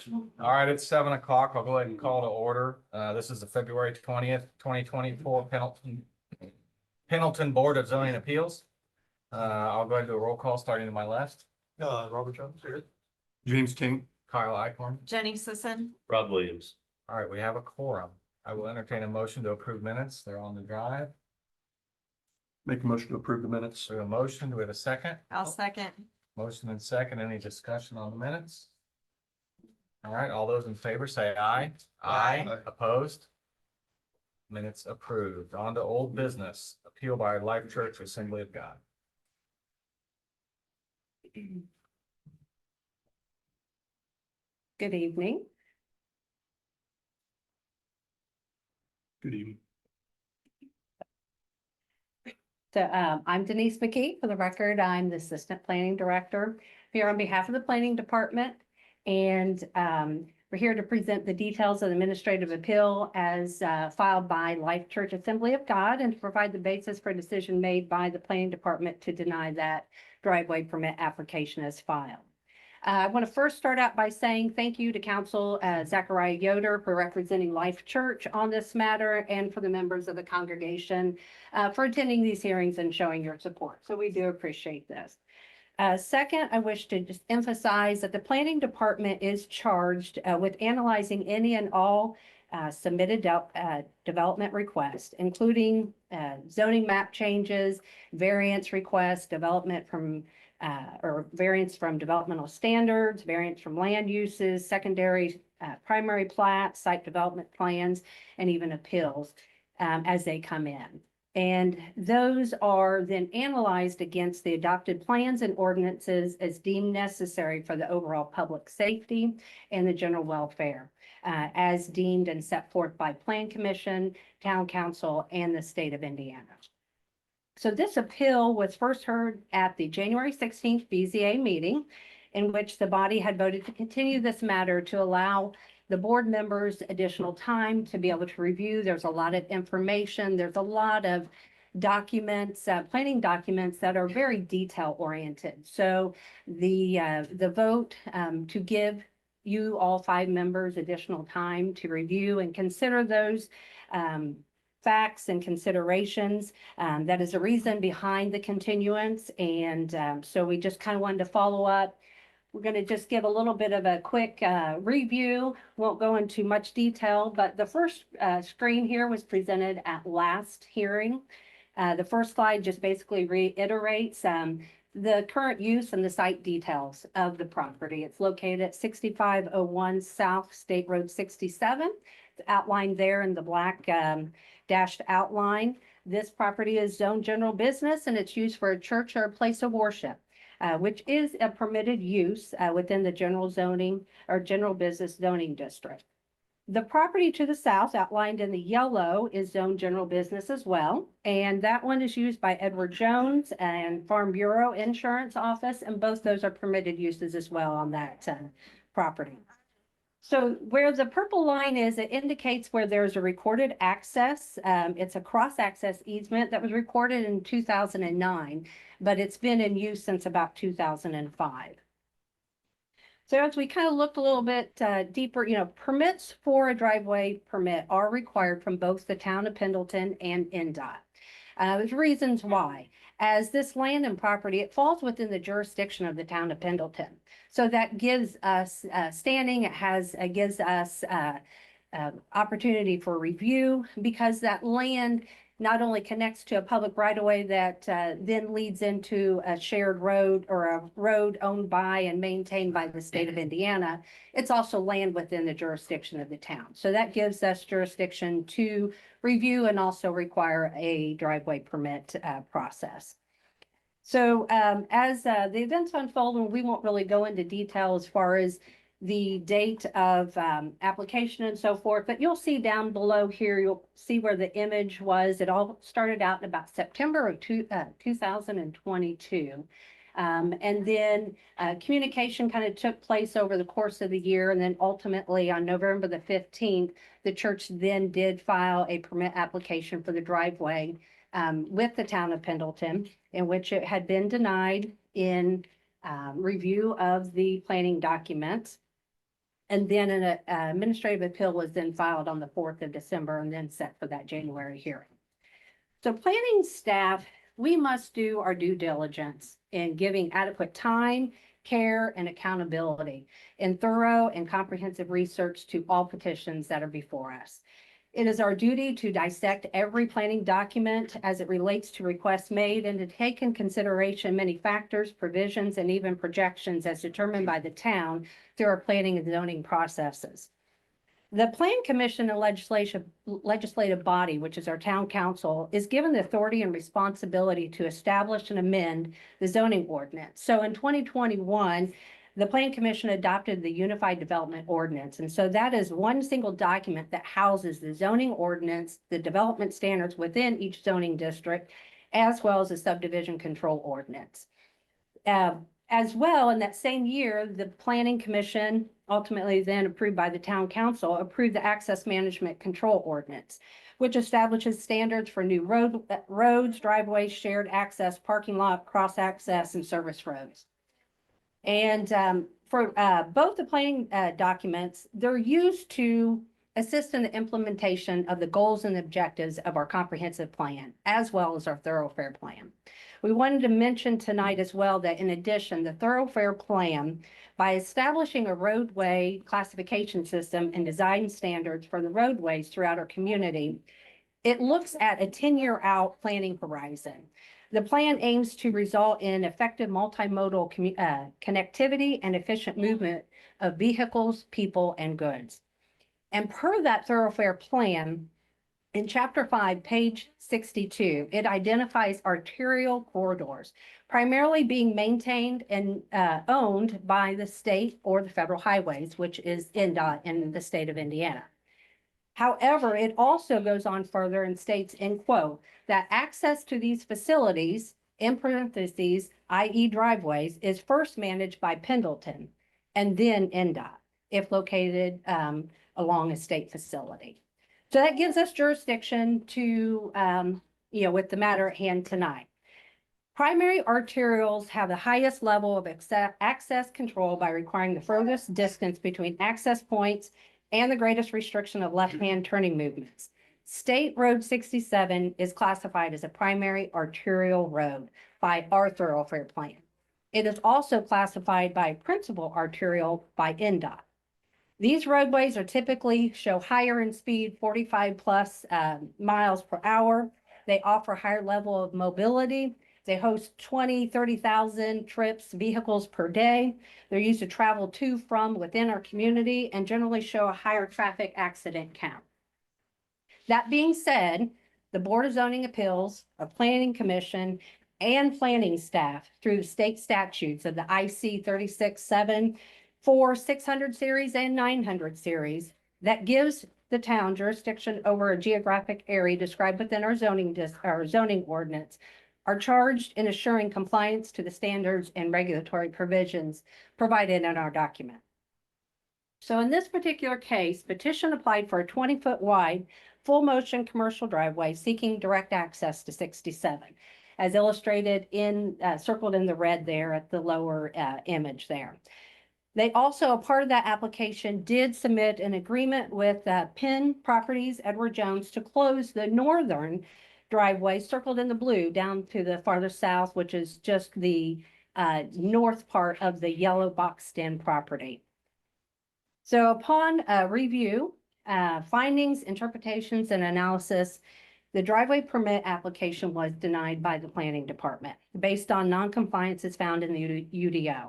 All right, it's 7 o'clock. I'll go ahead and call to order. This is the February 20th, 2024 Pendleton Board of Zoning Appeals. I'll go ahead and do a roll call starting to my left. Robert Jones here. James King. Kyle Eichhorn. Jenny Sisson. Rob Williams. All right, we have a quorum. I will entertain a motion to approve minutes. They're on the drive. Make a motion to approve the minutes. So we have a motion. Do we have a second? I'll second. Motion and second. Any discussion on the minutes? All right, all those in favor say aye. Aye. Opposed? Minutes approved. On to old business. Appeal by Life Church Assembly of God. Good evening. Good evening. So I'm Denise McKee. For the record, I'm the Assistant Planning Director here on behalf of the Planning Department. And we're here to present the details of the administrative appeal as filed by Life Church Assembly of God and to provide the basis for a decision made by the Planning Department to deny that driveway permit application as filed. I want to first start out by saying thank you to Council Zachariah Yoder for representing Life Church on this matter and for the members of the congregation for attending these hearings and showing your support. So we do appreciate this. Second, I wish to just emphasize that the Planning Department is charged with analyzing any and all submitted development requests, including zoning map changes, variance requests, development from or variance from developmental standards, variance from land uses, secondary primary plats, site development plans, and even appeals as they come in. And those are then analyzed against the adopted plans and ordinances as deemed necessary for the overall public safety and the general welfare, as deemed and set forth by Plan Commission, Town Council, and the state of Indiana. So this appeal was first heard at the January 16th BZA meeting, in which the body had voted to continue this matter to allow the board members additional time to be able to review. There's a lot of information. There's a lot of documents, planning documents that are very detail oriented. So the vote to give you all 5 members additional time to review and consider those facts and considerations. That is a reason behind the continuance. And so we just kind of wanted to follow up. We're going to just give a little bit of a quick review. Won't go into much detail, but the first screen here was presented at last hearing. The first slide just basically reiterates the current use and the site details of the property. It's located at 6501 South State Road 67. It's outlined there in the black dashed outline. This property is zoned general business and it's used for a church or a place of worship. Which is a permitted use within the general zoning or general business zoning district. The property to the south, outlined in the yellow, is zoned general business as well. And that one is used by Edward Jones and Farm Bureau Insurance Office, and both those are permitted uses as well on that property. So where the purple line is, it indicates where there's a recorded access. It's a cross-access easement that was recorded in 2009, but it's been in use since about 2005. So as we kind of looked a little bit deeper, permits for a driveway permit are required from both the town of Pendleton and NDOT. There's reasons why. As this land and property, it falls within the jurisdiction of the town of Pendleton. So that gives us standing, it gives us opportunity for review because that land not only connects to a public right-of-way that then leads into a shared road or a road owned by and maintained by the state of Indiana, it's also land within the jurisdiction of the town. So that gives us jurisdiction to review and also require a driveway permit process. So as the events unfold, we won't really go into detail as far as the date of application and so forth, but you'll see down below here, you'll see where the image was. It all started out in about September of 2022. And then communication kind of took place over the course of the year. And then ultimately on November the 15th, the church then did file a permit application for the driveway with the town of Pendleton, in which it had been denied in review of the planning documents. And then an administrative appeal was then filed on the 4th of December and then set for that January hearing. So planning staff, we must do our due diligence in giving adequate time, care, and accountability in thorough and comprehensive research to all petitions that are before us. It is our duty to dissect every planning document as it relates to requests made and to take in consideration many factors, provisions, and even projections as determined by the town through our planning and zoning processes. The Plan Commission and legislative body, which is our town council, is given the authority and responsibility to establish and amend the zoning ordinance. So in 2021, the Plan Commission adopted the Unified Development Ordinance. And so that is one single document that houses the zoning ordinance, the development standards within each zoning district, as well as the subdivision control ordinance. As well, in that same year, the Planning Commission, ultimately then approved by the town council, approved the Access Management Control Ordinance, which establishes standards for new roads, driveways, shared access, parking lot, cross access, and service roads. And for both the planning documents, they're used to assist in the implementation of the goals and objectives of our comprehensive plan, as well as our thoroughfare plan. We wanted to mention tonight as well that in addition, the thoroughfare plan, by establishing a roadway classification system and design standards for the roadways throughout our community, it looks at a 10-year out planning horizon. The plan aims to result in effective multimodal connectivity and efficient movement of vehicles, people, and goods. And per that thoroughfare plan, in Chapter 5, page 62, it identifies arterial corridors, primarily being maintained and owned by the state or the federal highways, which is INDOT in the state of Indiana. However, it also goes on further and states, in quote, that access to these facilities, in parentheses, i.e. driveways, is first managed by Pendleton and then INDOT, if located along a state facility. So that gives us jurisdiction to, with the matter at hand tonight. Primary arterials have the highest level of access control by requiring the furthest distance between access points and the greatest restriction of left-hand turning movements. State Road 67 is classified as a primary arterial road by our thoroughfare plan. It is also classified by principal arterial by INDOT. These roadways are typically show higher in speed, 45 plus miles per hour. They offer higher level of mobility. They host 20, 30,000 trips, vehicles per day. They're used to travel to, from, within our community and generally show a higher traffic accident count. That being said, the Board of Zoning Appeals, a Planning Commission, and planning staff through the state statutes of the IC 36-7 for 600 series and 900 series that gives the town jurisdiction over a geographic area described within our zoning ordinance are charged in assuring compliance to the standards and regulatory provisions provided in our document. So in this particular case, petition applied for a 20-foot wide full motion commercial driveway seeking direct access to 67, as illustrated in circled in the red there at the lower image there. They also, a part of that application, did submit an agreement with Penn Properties, Edward Jones, to close the northern driveway circled in the blue down to the farther south, which is just the north part of the yellow boxed in property. So upon review, findings, interpretations, and analysis, the driveway permit application was denied by the planning department based on noncompliances found in the UDO.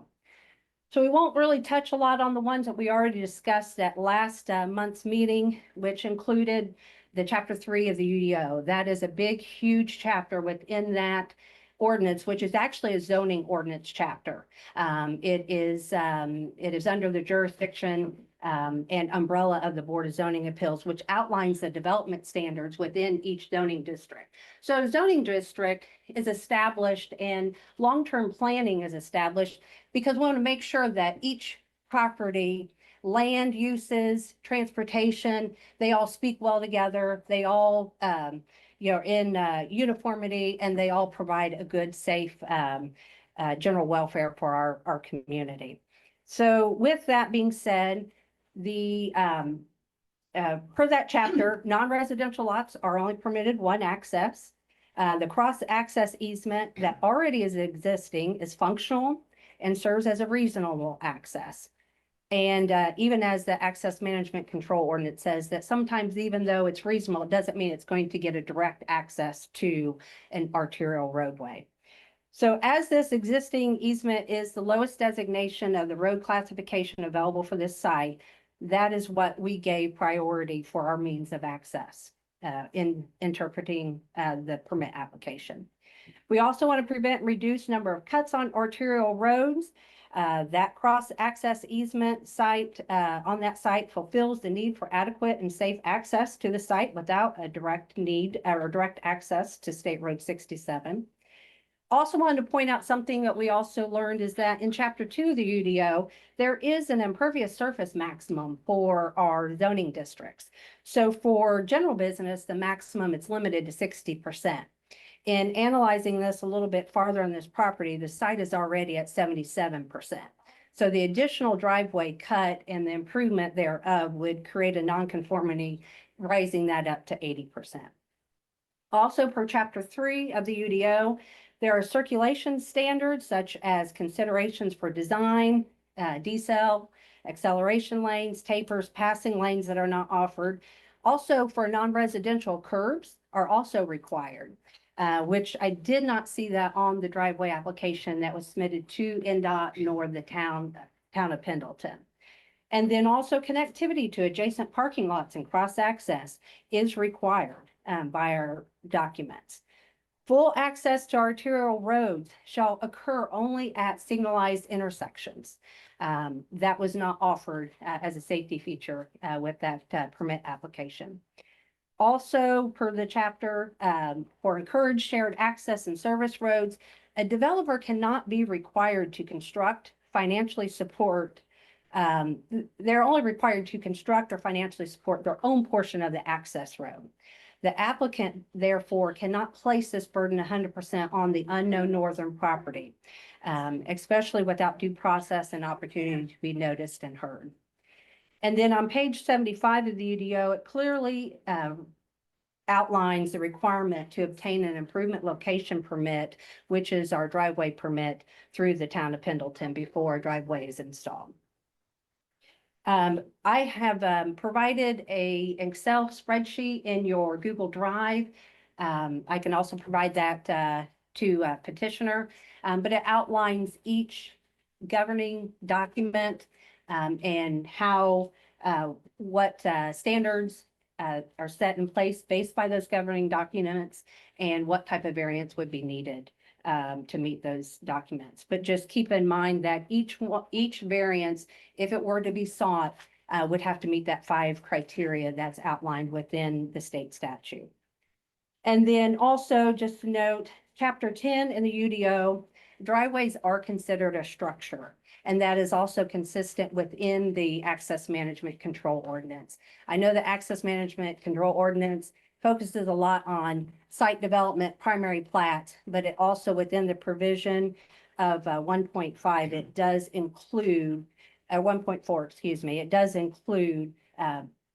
So we won't really touch a lot on the ones that we already discussed at last month's meeting, which included the Chapter 3 of the UDO. That is a big, huge chapter within that ordinance, which is actually a zoning ordinance chapter. It is under the jurisdiction and umbrella of the Board of Zoning Appeals, which outlines the development standards within each zoning district. So a zoning district is established and long-term planning is established because we want to make sure that each property, land uses, transportation, they all speak well together. They all, in uniformity, and they all provide a good, safe general welfare for our community. So with that being said, Per that chapter, non-residential lots are only permitted one access. The cross-access easement that already is existing is functional and serves as a reasonable access. And even as the access management control ordinance says that sometimes even though it's reasonable, it doesn't mean it's going to get a direct access to an arterial roadway. So as this existing easement is the lowest designation of the road classification available for this site, that is what we gave priority for our means of access in interpreting the permit application. We also want to prevent and reduce number of cuts on arterial roads. That cross-access easement site on that site fulfills the need for adequate and safe access to the site without a direct need or direct access to State Road 67. Also wanted to point out something that we also learned is that in Chapter 2 of the UDO, there is an impervious surface maximum for our zoning districts. So for general business, the maximum it's limited to 60%. In analyzing this a little bit farther on this property, the site is already at 77%. So the additional driveway cut and the improvement thereof would create a nonconformity, raising that up to 80%. Also, per Chapter 3 of the UDO, there are circulation standards such as considerations for design, decel, acceleration lanes, tapers, passing lanes that are not offered. Also for non-residential curbs are also required, which I did not see that on the driveway application that was submitted to NDOT nor the town of Pendleton. And then also connectivity to adjacent parking lots and cross access is required by our documents. Full access to arterial roads shall occur only at signalized intersections. That was not offered as a safety feature with that permit application. Also, per the chapter, for encouraged shared access and service roads, a developer cannot be required to construct, financially support. They're only required to construct or financially support their own portion of the access road. The applicant, therefore, cannot place this burden 100% on the unknown northern property, especially without due process and opportunity to be noticed and heard. And then on page 75 of the UDO, it clearly outlines the requirement to obtain an improvement location permit, which is our driveway permit through the town of Pendleton before a driveway is installed. I have provided an Excel spreadsheet in your Google Drive. I can also provide that to a petitioner, but it outlines each governing document and how what standards are set in place based by those governing documents and what type of variance would be needed to meet those documents. But just keep in mind that each variance, if it were to be sought, would have to meet that 5 criteria that's outlined within the state statute. And then also just to note, Chapter 10 in the UDO, driveways are considered a structure. And that is also consistent within the Access Management Control Ordinance. I know the Access Management Control Ordinance focuses a lot on site development, primary plat, but it also within the provision of 1.5, it does include 1.4, excuse me, it does include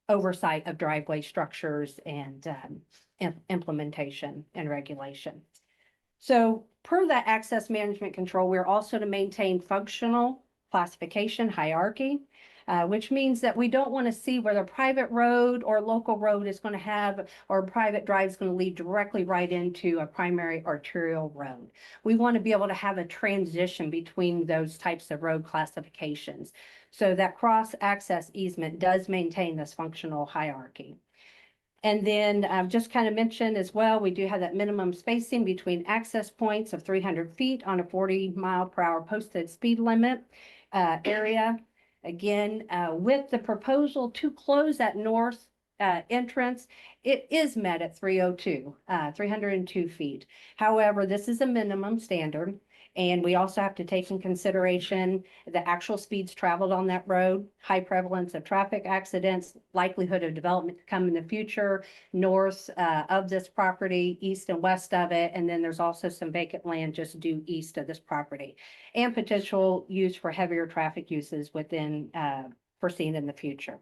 oversight of driveway structures and implementation and regulation. So per that access management control, we're also to maintain functional classification hierarchy, which means that we don't want to see where the private road or local road is going to have, or a private drive is going to lead directly right into a primary arterial road. We want to be able to have a transition between those types of road classifications. So that cross-access easement does maintain this functional hierarchy. And then I've just kind of mentioned as well, we do have that minimum spacing between access points of 300 feet on a 40-mile-per-hour posted speed limit area. Again, with the proposal to close that north entrance, it is met at 302 feet. However, this is a minimum standard. And we also have to take in consideration the actual speeds traveled on that road, high prevalence of traffic accidents, likelihood of development to come in the future, north of this property, east and west of it. And then there's also some vacant land just due east of this property, and potential use for heavier traffic uses within foreseen in the future.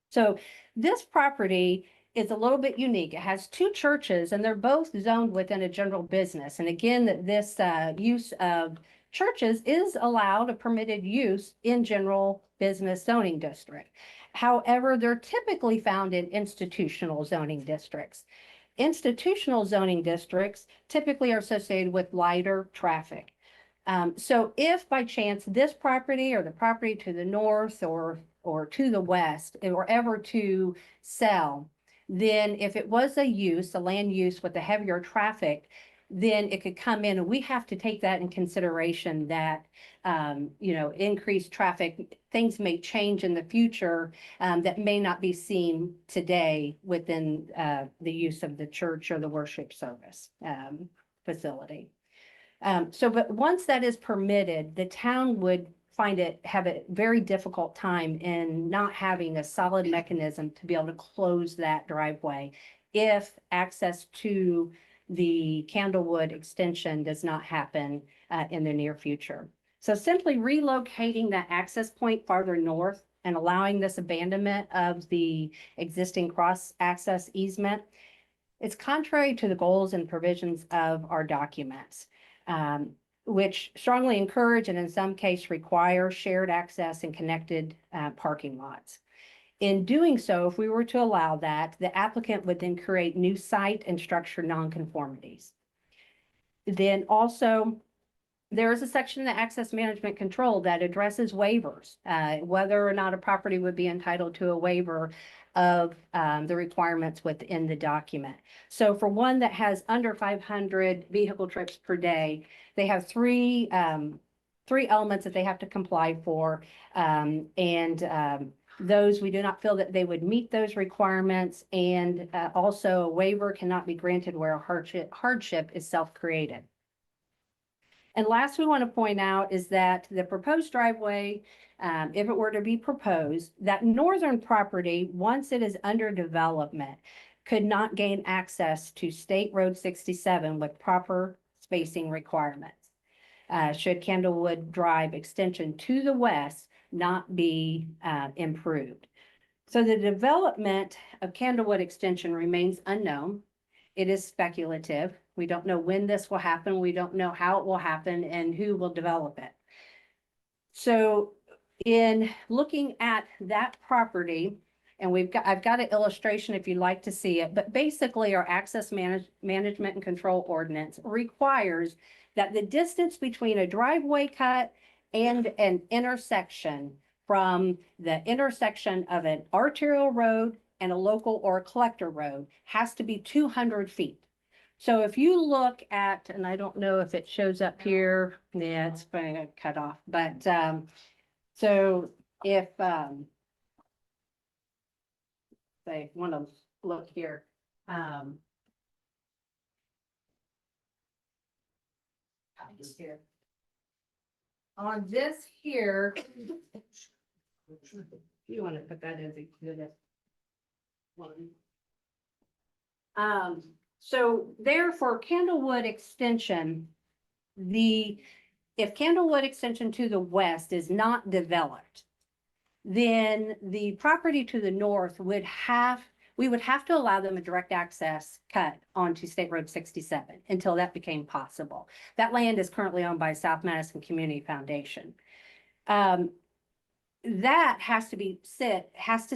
So this property is a little bit unique. It has two churches and they're both zoned within a general business. And again, this use of churches is allowed, a permitted use in general business zoning district. However, they're typically found in institutional zoning districts. Institutional zoning districts typically are associated with lighter traffic. So if by chance this property or the property to the north or to the west were ever to sell, then if it was a land use with a heavier traffic, then it could come in and we have to take that in consideration that, increased traffic, things may change in the future that may not be seen today within the use of the church or the worship service facility. But once that is permitted, the town would have a very difficult time in not having a solid mechanism to be able to close that driveway if access to the Candlewood extension does not happen in the near future. So simply relocating that access point farther north and allowing this abandonment of the existing cross-access easement, it's contrary to the goals and provisions of our documents, which strongly encourage and in some case require shared access and connected parking lots. In doing so, if we were to allow that, the applicant would then create new site and structure nonconformities. Then also, there is a section in the access management control that addresses waivers, whether or not a property would be entitled to a waiver of the requirements within the document. So for one that has under 500 vehicle trips per day, they have three elements that they have to comply for. Those, we do not feel that they would meet those requirements. And also a waiver cannot be granted where a hardship is self-created. And last we want to point out is that the proposed driveway, if it were to be proposed, that northern property, once it is under development, could not gain access to State Road 67 with proper spacing requirements. Should Candlewood Drive extension to the west not be improved. So the development of Candlewood extension remains unknown. It is speculative. We don't know when this will happen. We don't know how it will happen and who will develop it. So in looking at that property, and I've got an illustration if you'd like to see it, but basically our access management and control ordinance requires that the distance between a driveway cut and an intersection from the intersection of an arterial road and a local or a collector road has to be 200 feet. So if you look at, and I don't know if it shows up here, yeah, it's going to cut off, but so if say want to look here, here. On this here, you want to put that as exhibit one. So therefore, Candlewood extension, if Candlewood extension to the west is not developed, then the property to the north we would have to allow them a direct access cut onto State Road 67 until that became possible. That land is currently owned by South Madison Community Foundation. That has to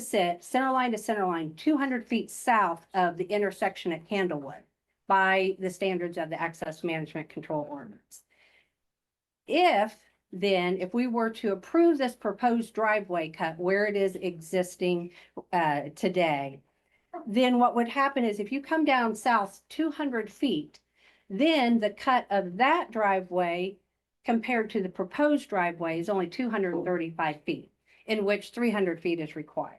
sit center line to center line 200 feet south of the intersection at Candlewood by the standards of the Access Management Control Ordinance. If we were to approve this proposed driveway cut where it is existing today, then what would happen is if you come down south 200 feet, then the cut of that driveway compared to the proposed driveway is only 235 feet, in which 300 feet is required.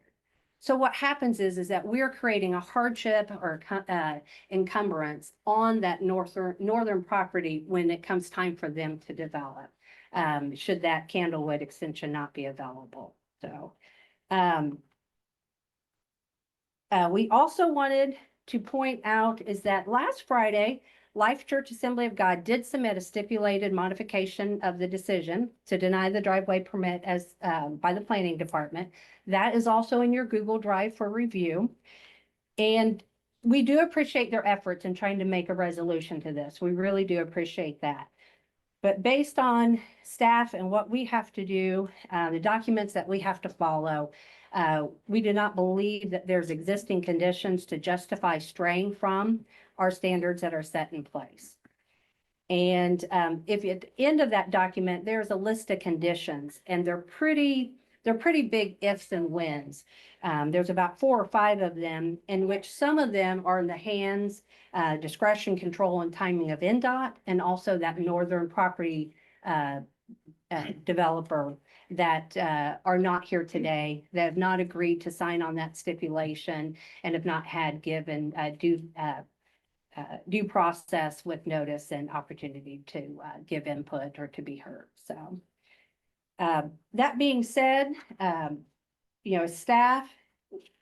So what happens is that we're creating a hardship or encumbrance on that northern property when it comes time for them to develop, should that Candlewood extension not be available. So we also wanted to point out is that last Friday, Life Church Assembly of God did submit a stipulated modification of the decision to deny the driveway permit as, by the planning department. That is also in your Google Drive for review. And we do appreciate their efforts in trying to make a resolution to this. We really do appreciate that. But based on staff and what we have to do, the documents that we have to follow, we do not believe that there's existing conditions to justify straying from our standards that are set in place. And if at the end of that document, there's a list of conditions, and they're pretty big ifs and whens. There's about 4 or 5 of them, in which some of them are in the hands, discretion, control, and timing of NDOT, and also that northern property developer that are not here today, that have not agreed to sign on that stipulation and have not had given due process with notice and opportunity to give input or to be heard. So that being said, staff,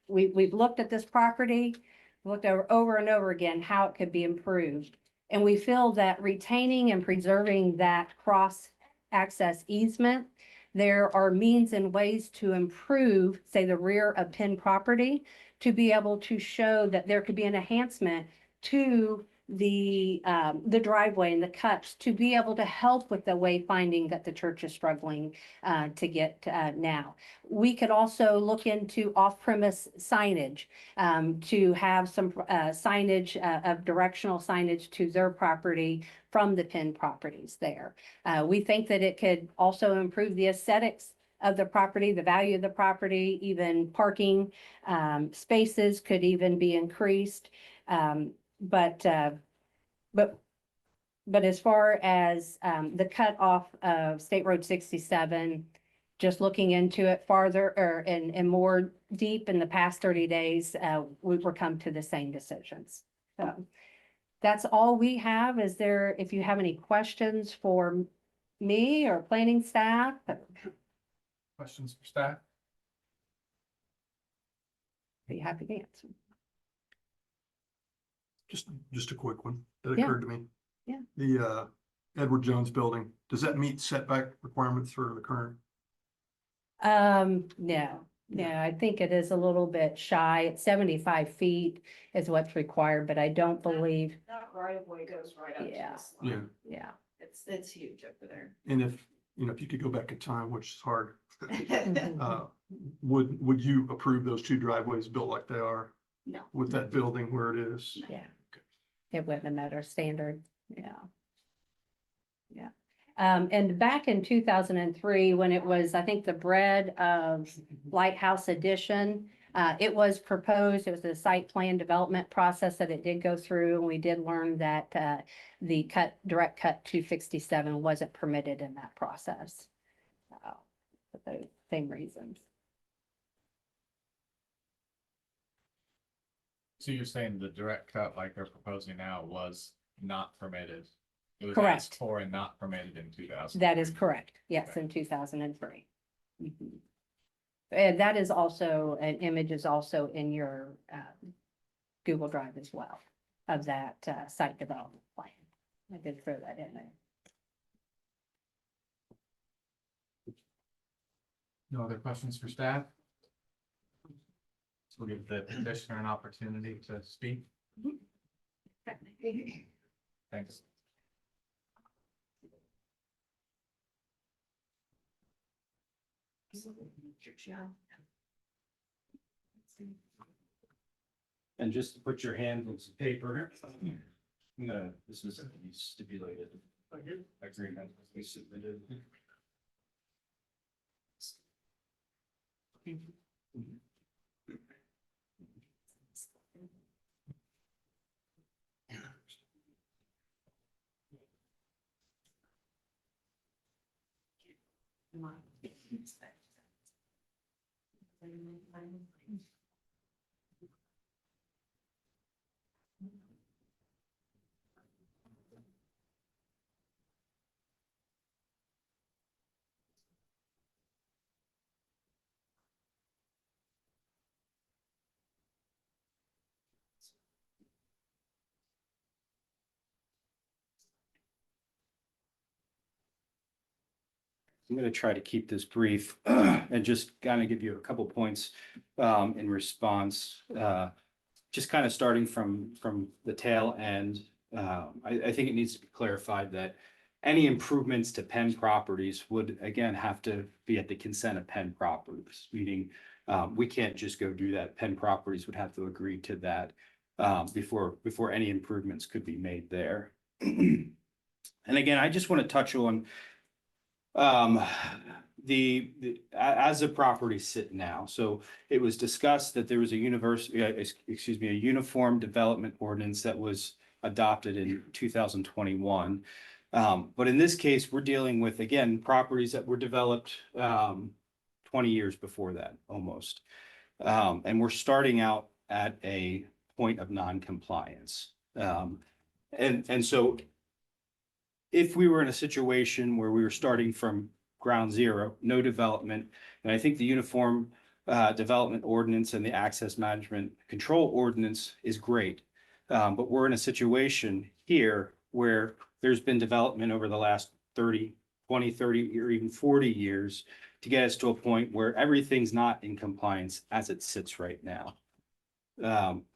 we've looked at this property, looked over and over again how it could be improved. And we feel that retaining and preserving that cross access easement, there are means and ways to improve, say, the rear of Penn property, to be able to show that there could be an enhancement to the driveway and the cuts to be able to help with the wayfinding that the church is struggling to get now. We could also look into off-premise signage to have some signage of directional signage to their property from the Penn properties there. We think that it could also improve the aesthetics of the property, the value of the property, even parking spaces could even be increased. But as far as the cut off of State Road 67, just looking into it farther and more deep in the past 30 days, we've come to the same decisions. So that's all we have. If you have any questions for me or planning staff? Questions for staff? Be happy to answer. Just a quick one that Yeah. occurred to me. Yeah. The Edward Jones building, does that meet setback requirements for the current? No, I think it is a little bit shy. It's 75 feet is what's required, but I don't believe, That right of way goes right up to Yeah. this line. Yeah. yeah. It's huge over there. And if you could go back in time, which is hard, would you approve those 2 driveways built like they are No. with that building where it is? Yeah. It wouldn't have met our standard, yeah. Yeah. And back in 2003, when it was, I think, the Bread of Lighthouse Edition, it was proposed, it was a site plan development process that it did go through, and we did learn that the direct cut 267 wasn't permitted in that process. So, for those same reasons. So you're saying the direct cut like they're proposing now was not permitted? It was Correct. asked for and not permitted in 2000? That is correct, yes, in 2003. And that is also, an image is also in your Google Drive as well, of that site development plan. I did throw that in there. No other questions for staff? So we'll give the petitioner an opportunity to speak. Thanks. And just to put your hand on some paper. No, this is the stipulated agreement we submitted. I'm going to try to keep this brief and just kind of give you a couple points in response. Just kind of starting from the tail end. I think it needs to be clarified that any improvements to Penn properties would again have to be at the consent of Penn properties, meaning we can't just go do that. Penn properties would have to agree to that before any improvements could be made there. And again, I just want to touch on as the properties sit now. So it was discussed that there was a uniform development ordinance that was adopted in 2021. But in this case, we're dealing with, again, properties that were developed 20 years before that, almost. And we're starting out at a point of non-compliance. And so if we were in a situation where we were starting from ground zero, no development, and I think the Uniform Development Ordinance and the Access Management Control Ordinance is great. But we're in a situation here where there's been development over the last 30, 20, 30, or even 40 years to get us to a point where everything's not in compliance as it sits right now.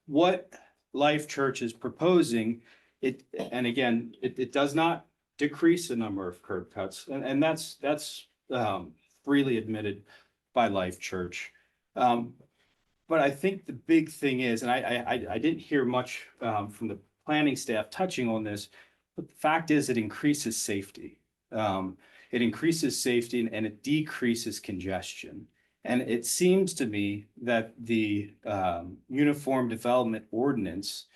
What Life Church is proposing, it does not decrease the number of curb cuts, and that's freely admitted by Life Church. But I think the big thing is, and I didn't hear much from the planning staff touching on this, but the fact is it increases safety. It increases safety and it decreases congestion. And it seems to me that the Uniform Development Ordinance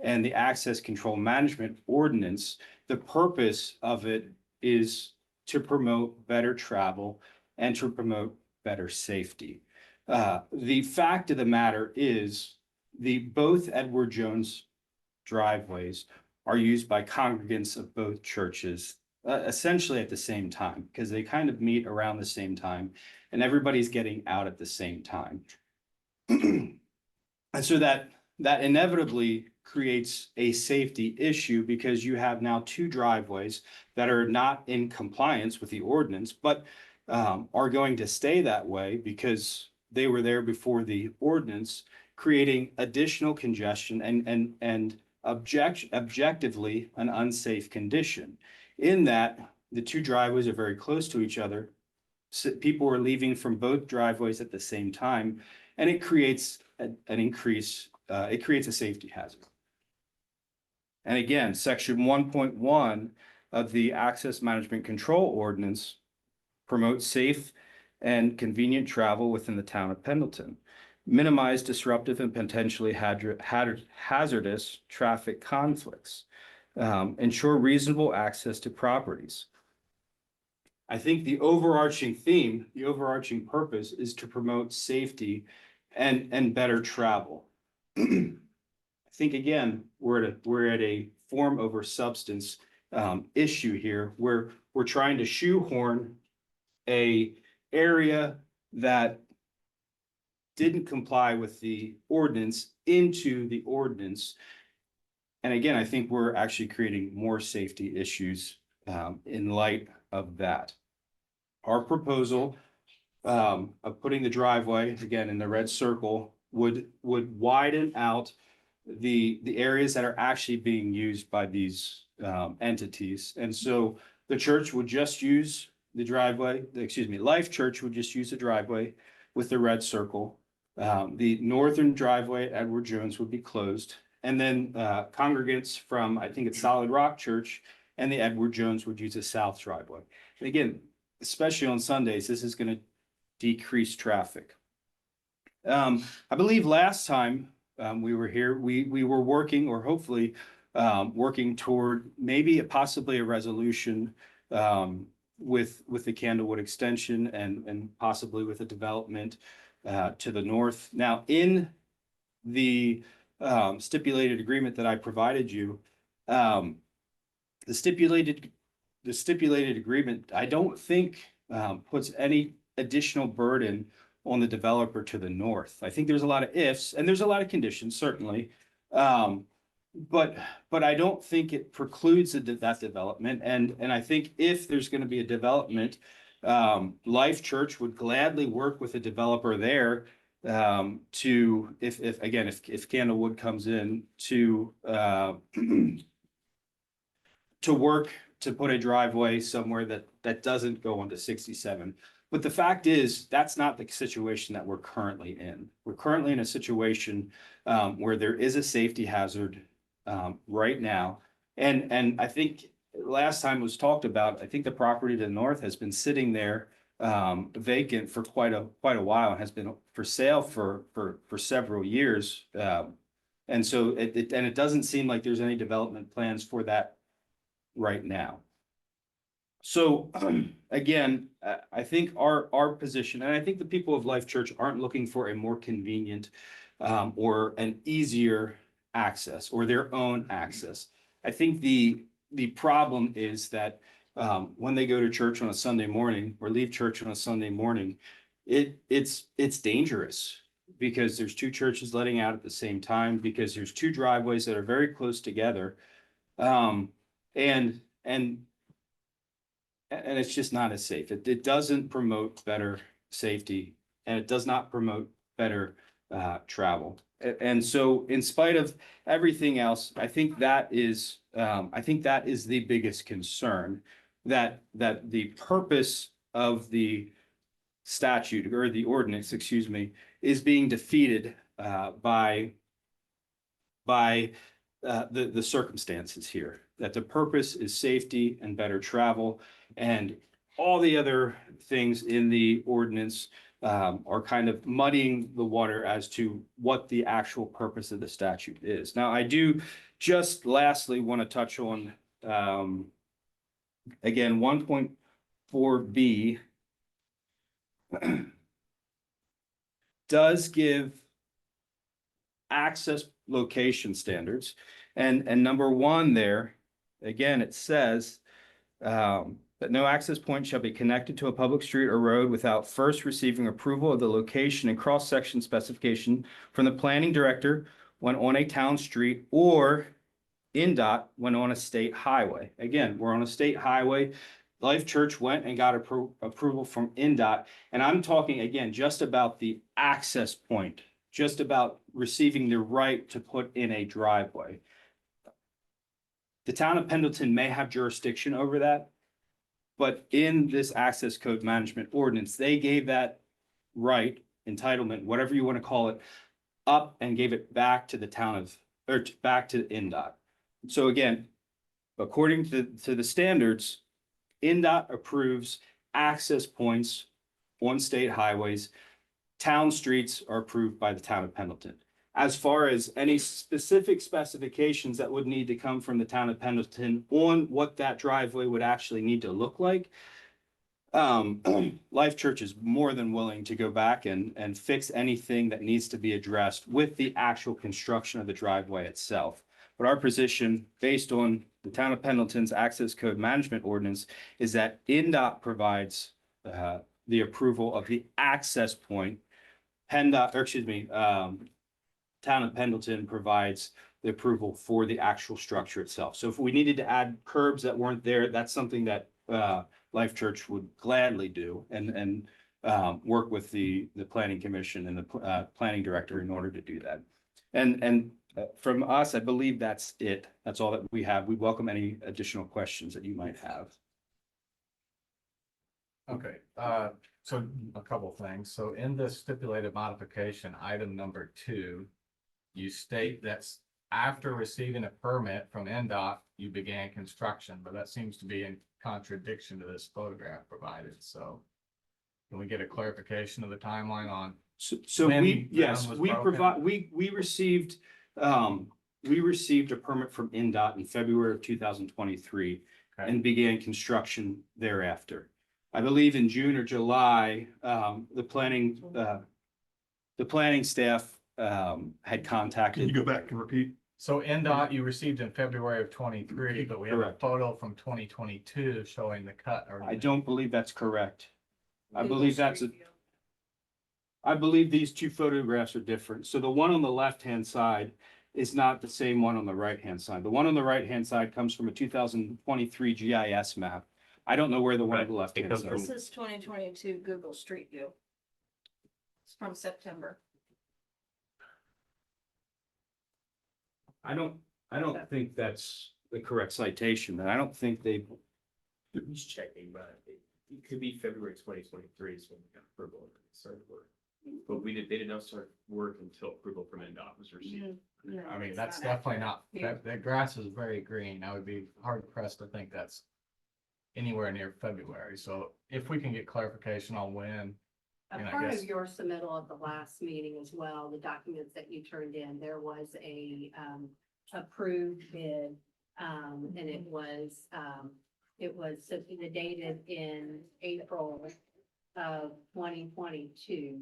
and the Access Control Management Ordinance, the purpose of it is to promote better travel and to promote better safety. The fact of the matter is both Edward Jones driveways are used by congregants of both churches essentially at the same time, because they kind of meet around the same time and everybody's getting out at the same time. And so that inevitably creates a safety issue because you have now two driveways that are not in compliance with the ordinance, but are going to stay that way because they were there before the ordinance, creating additional congestion and objectively an unsafe condition. In that the two driveways are very close to each other. So people are leaving from both driveways at the same time, and it creates an increase. It creates a safety hazard. And again, section 1.1 of the Access Management Control Ordinance promotes safe and convenient travel within the town of Pendleton, minimize disruptive and potentially hazardous traffic conflicts, ensure reasonable access to properties. I think the overarching theme, the overarching purpose is to promote safety and better travel. I think, again, we're at a form over substance issue here where we're trying to shoehorn a area that didn't comply with the ordinance into the ordinance. And again, I think we're actually creating more safety issues in light of that. Our proposal of putting the driveway, again, in the red circle, would widen out the areas that are actually being used by these entities. And so the church would just use the driveway, Life Church would just use the driveway with the red circle. The northern driveway at Edward Jones would be closed. And then congregants from, I think it's Solid Rock Church and the Edward Jones would use the south driveway. And again, especially on Sundays, this is going to decrease traffic. I believe last time we were here, we were working, or hopefully working toward maybe possibly a resolution with the Candlewood extension and possibly with a development to the north. Now, in the stipulated agreement that I provided you, the stipulated agreement, I don't think puts any additional burden on the developer to the north. I think there's a lot of ifs and there's a lot of conditions, certainly. But I don't think it precludes that development. And I think if there's going to be a development Life Church would gladly work with a developer there to, if Candlewood comes in to, to work to put a driveway somewhere that doesn't go onto 67. But the fact is, that's not the situation that we're currently in. We're currently in a situation where there is a safety hazard right now. And I think last time was talked about, I think the property to the north has been sitting there vacant for quite a while and has been for sale for several years. And so it doesn't seem like there's any development plans for that right now. So again, I think our position, and I think the people of Life Church aren't looking for a more convenient or an easier access or their own access. I think the problem is that when they go to church on a Sunday morning or leave church on a Sunday morning, it's dangerous because there's two churches letting out at the same time, because there's two driveways that are very close together. And it's just not as safe. It doesn't promote better safety, and it does not promote better travel. And so in spite of everything else, I think that is the biggest concern, that the purpose of the statute or the ordinance, excuse me, is being defeated by the circumstances here, that the purpose is safety and better travel, and all the other things in the ordinance are kind of muddying the water as to what the actual purpose of the statute is. Now, I do just lastly want to touch on, again, 1.4B does give access location standards. And number one there, again, it says that no access point shall be connected to a public street or road without first receiving approval of the location and cross-section specification from the planning director when on a town street, or INDOT when on a state highway. Again, we're on a state highway. Life Church went and got approval from INDOT. And I'm talking, again, just about the access point, just about receiving the right to put in a driveway. The town of Pendleton may have jurisdiction over that, but in this access code management ordinance, they gave that right, entitlement, whatever you want to call it, up and gave it back to the town of, or back to INDOT. So again, according to the standards, INDOT approves access points on state highways. Town streets are approved by the town of Pendleton. As far as any specific specifications that would need to come from the town of Pendleton on what that driveway would actually need to look like, Life Church is more than willing to go back and fix anything that needs to be addressed with the actual construction of the driveway itself. But our position, based on the town of Pendleton's access code management ordinance, is that INDOT provides the approval of the access point. Town of Pendleton provides the approval for the actual structure itself. So if we needed to add curbs that weren't there, that's something that Life Church would gladly do and work with the planning commission and the planning director in order to do that. And from us, I believe that's it. That's all that we have. We welcome any additional questions that you might have. Okay, so a couple things. So in this stipulated modification, item number 2, you state that after receiving a permit from NDOT, you began construction, but that seems to be in contradiction to this photograph provided. So can we get a clarification of the timeline on? So When we, yes, ground was we broken? provide, we received a permit from NDOT in February of 2023 Okay. and began construction thereafter. I believe in June or July, the planning staff had contacted. Can you go back and repeat? So NDOT you received in February of 23, but we have a Correct. photo from 2022 showing the cut. Or I don't believe that's correct. I believe these two photographs are different. So the one on the left-hand side is not the same one on the right-hand side. The one on the right-hand side comes from a 2023 GIS map. I don't know where the one on Right, the left hand because side. This is 2022 Google Street View. It's from September. I don't think that's the correct citation, and I don't think they, He's checking, but it could be February 2023 is when we got approval and started work. But they did not start work until approval from NDOT was received. No, I mean, it's that's not definitely accurate. not, that grass is very green. I would be hard pressed to think that's anywhere near February. So if we can get clarification on when, A And I part guess- of your submittal at the last meeting as well, the documents that you turned in, there was a approved bid. And it was dated in April of 2022.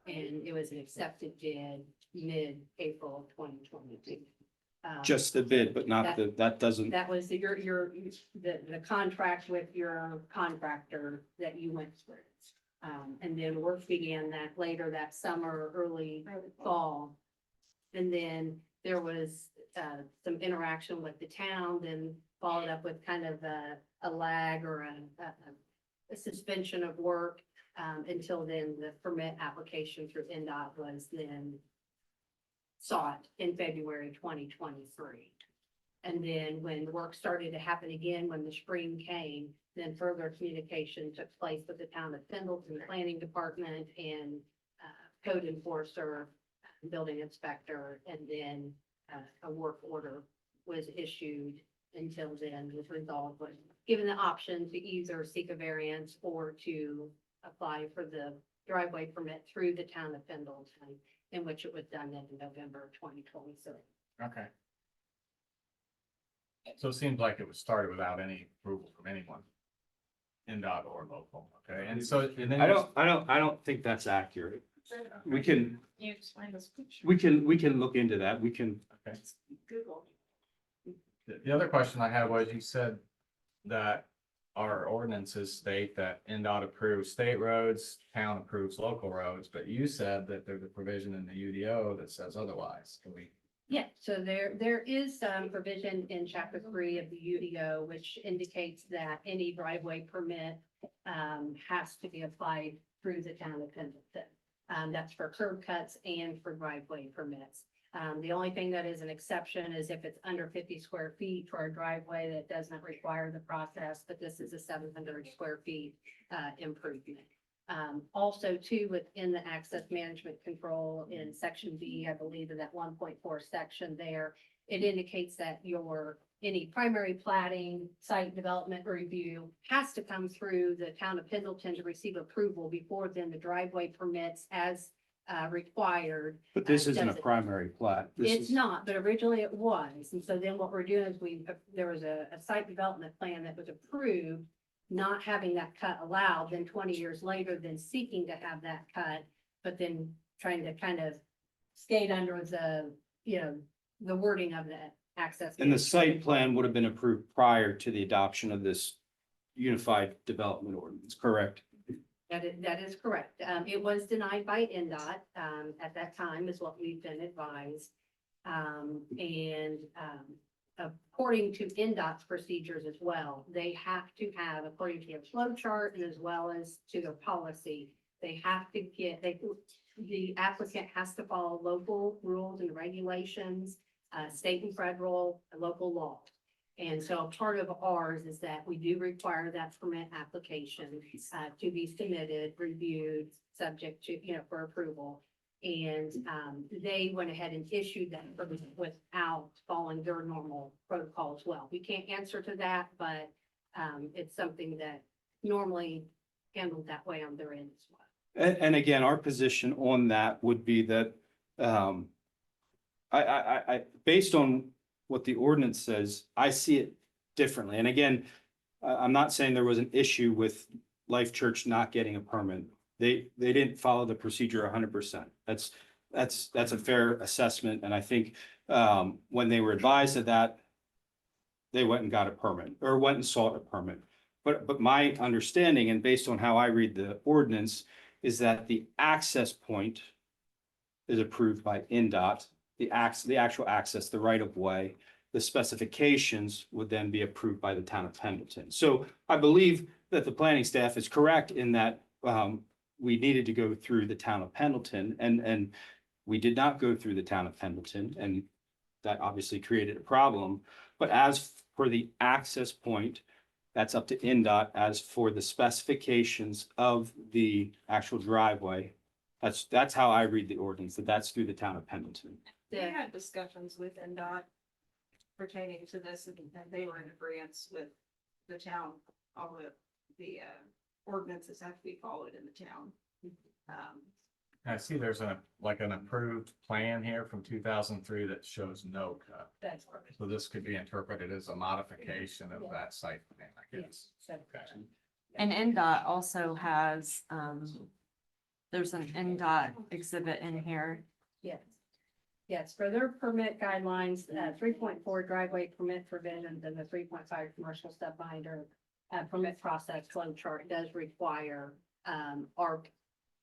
And it was an accepted bid mid-April of 2022. just the bid, but not the, that doesn't, That was the contract with your contractor that you went through. And then work began that later that summer, early fall. And then there was, some interaction with the town, then followed up with kind of a lag or a suspension of work. Until then, the permit application through NDOT was then sought in February 2023. And then when work started to happen again, when the spring came, then further communication took place with the town of Pendleton Planning Department and code enforcer, building inspector, and then a work order was issued. Until then was resolved, was given the option to either seek a variance or to apply for the driveway permit through the town of Pendleton, in which it was done in November of 2023. okay. So it seems like it was started without any approval from anyone. NDOT or local, okay? And so, and then. I don't think that's accurate. We can, You explain this picture. we can look into that. We can, Okay. Google. The other question I had was, you said that our ordinances state that NDOT approves state roads, town approves local roads, but you said that there's a provision in the UDO that says otherwise. Can we? Yeah, so there is some provision in chapter 3 of the UDO, which indicates that any driveway permit has to be applied through the town of Pendleton. That's for curb cuts and for driveway permits. The only thing that is an exception is if it's under 50 square feet for a driveway that doesn't require the process, but this is a 700 square feet improvement. Also too, within the access management control in section B, I believe in that 1.4 section there, it indicates that any primary plating, site development review has to come through the town of Pendleton to receive approval before then the driveway permits as required. but this isn't a Doesn't- primary plat. This It's is- not, but originally it was. And so then what we're doing is there was a site development plan that was approved, not having that cut allowed, then 20 years later, then seeking to have that cut, but then trying to kind of skate under the wording of the access. And the site plan would have been approved prior to the adoption of this unified development ordinance, correct? That is correct. It was denied by NDOT, at that time is what we've been advised. According to NDOT's procedures as well, they have to have, according to their flow chart and as well as to their policy, they have to the applicant has to follow local rules and regulations, state and federal, and local law. And so part of ours is that we do require that permit application to be submitted, reviewed, subject to, for approval. And they went ahead and issued that permit without following their normal protocol as well. We can't answer to that, but it's something that normally handled that way on their end as well. And again, our position on that would be that, I, based on what the ordinance says, I see it differently. And again, I'm not saying there was an issue with Life Church not getting a permit. They didn't follow the procedure 100%. That's a fair assessment. And I think, when they were advised of that, they went and got a permit or went and sought a permit. But my understanding, and based on how I read the ordinance, is that the access point is approved by NDOT, the actual access, the right of way, the specifications would then be approved by the town of Pendleton. So I believe that the planning staff is correct in that we needed to go through the town of Pendleton, and we did not go through the town of Pendleton, and that obviously created a problem. But as for the access point, that's up to NDOT. As for the specifications of the actual driveway, that's how I read the ordinance, that's through the town of Pendleton. We had discussions with NDOT pertaining to this, and they were in agreement with the town, all the ordinances have to be followed in the town. I see there's an approved plan here from 2003 that shows no cut. That's perfect. So this could be interpreted as a modification of that site plan, I guess. Yes. Okay. And NDOT also has, there's an NDOT exhibit in here. Yes. Yes, for their permit guidelines, 3.4 driveway permit provisions and the 3.5 commercial step binder permit process flow chart does require our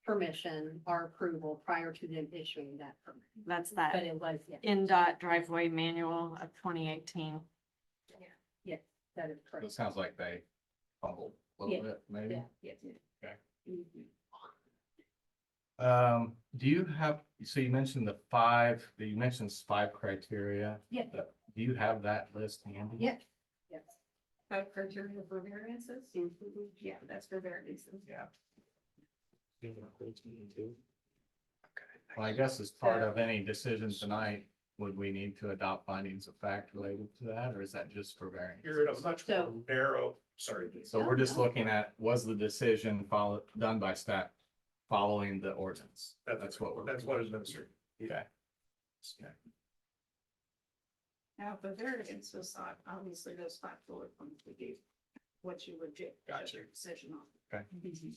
permission, our approval prior to them issuing that permit. That's But that it was, yeah, NDOT driveway manual of 2018. yes, that is So it correct. sounds like they fumbled a little bit, maybe. Yeah, yes. Okay. Mhm. Do you have, so you mentioned you mentioned 5 criteria. Yeah. Do you have that list handy? Yes, yes. Criteria for variances? Yeah, that's for variances. Yeah. Well, I guess as part of any decision tonight, would we need to adopt findings of fact related to that, or is that just for variance? You're in a much more So- narrow, sorry. So we're just looking at, was the decision done by staff following the ordinance? That's what we're. That's what is necessary. Okay. Okay. Now, the variance was not, obviously those 5 bullet points we gave, what you would do. Gotcha. Your decision on. Okay. Mm-hmm.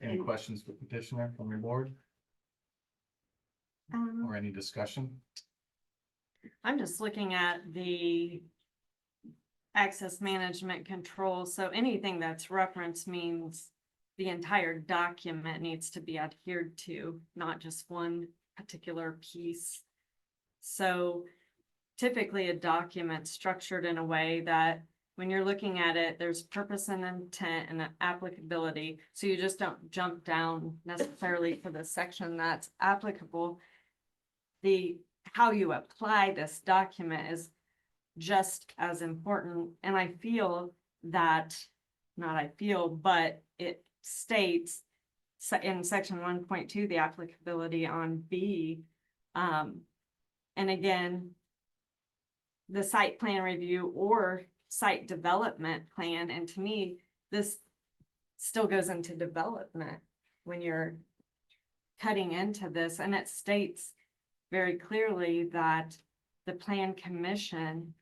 Any questions for petitioner from your board or any discussion? I'm just looking at the access management control. So anything that's referenced means the entire document needs to be adhered to, not just one particular piece. So typically a document structured in a way that when you're looking at it, there's purpose and intent and applicability. So you just don't jump down necessarily for the section that's applicable. How you apply this document is just as important. And I feel that, but it states in section 1.2, the applicability on B. And again, the site plan review or site development plan. And to me, this still goes into development when you're cutting into this. And it states very clearly that the plan commission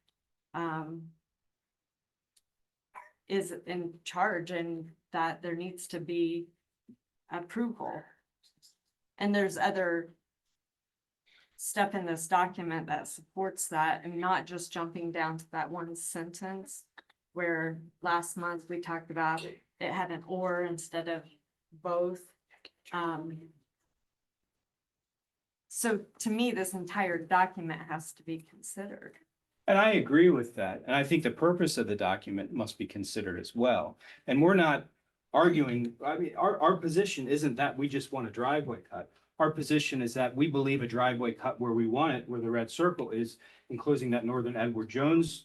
is in charge and that there needs to be approval. And there's other stuff in this document that supports that, and not just jumping down to that one sentence where last month we talked about it had an or instead of both. So to me, this entire document has to be considered. And I agree with that. And I think the purpose of the document must be considered as well. And we're not arguing, I mean, our position isn't that we just want a driveway cut. Our position is that we believe a driveway cut where we want it, where the red circle is, enclosing that northern Edward Jones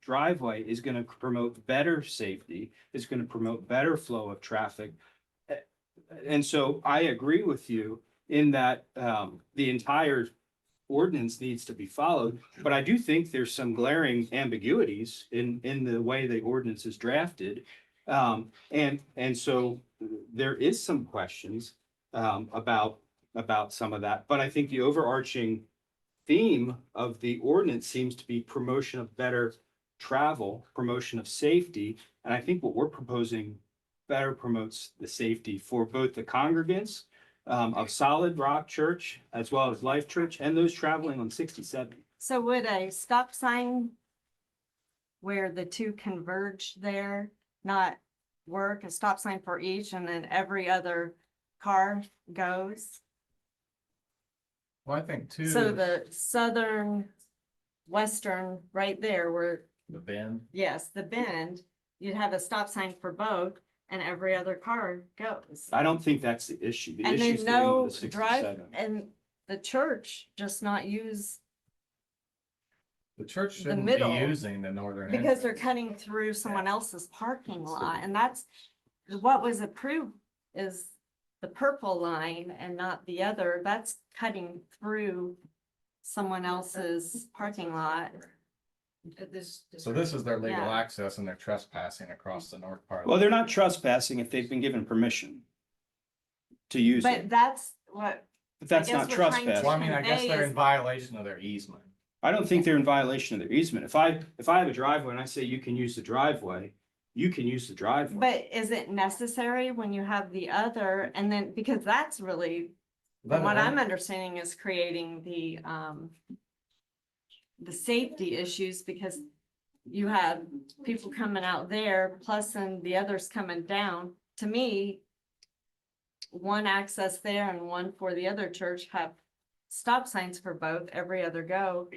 driveway, is going to promote better safety, is going to promote better flow of traffic. And so I agree with you in that the entire ordinance needs to be followed, but I do think there's some glaring ambiguities in the way the ordinance is drafted. And so there is some questions about some of that, but I think the overarching theme of the ordinance seems to be promotion of better travel, promotion of safety. And I think what we're proposing better promotes the safety for both the congregants of Solid Rock Church as well as Life Church and those traveling on 67. So would a stop sign where the two converge there not work? A stop sign for each and then every other car goes? Well, I think too. So the southern, western, right there where, The bend. yes, the bend, you'd have a stop sign for both and every other car goes. I don't think that's the issue. The And issue then is dealing no with the drive, 67. and the church just not use, The church shouldn't be middle, using the northern. because they're entrance. cutting through someone else's parking lot, and that's what was approved is the purple line and not the other, that's cutting through someone else's parking lot. So this is their legal Yeah. access and they're trespassing across the north part. of Well, the- they're not trespassing if they've been given permission to use But it, that's what, but that's guess not we're trying to- Well, I trespassing. mean, I guess convey they're is- in violation of their easement. I don't think they're in violation of their easement. If I have a driveway and I say you can use the driveway, you can use the driveway. but is it necessary when you have the other, and then, because that's really, That- what I'm understanding is creating the safety issues, because you have people coming out there, plus then the others coming down. To me, one access there and one for the other church have stop signs for both every other go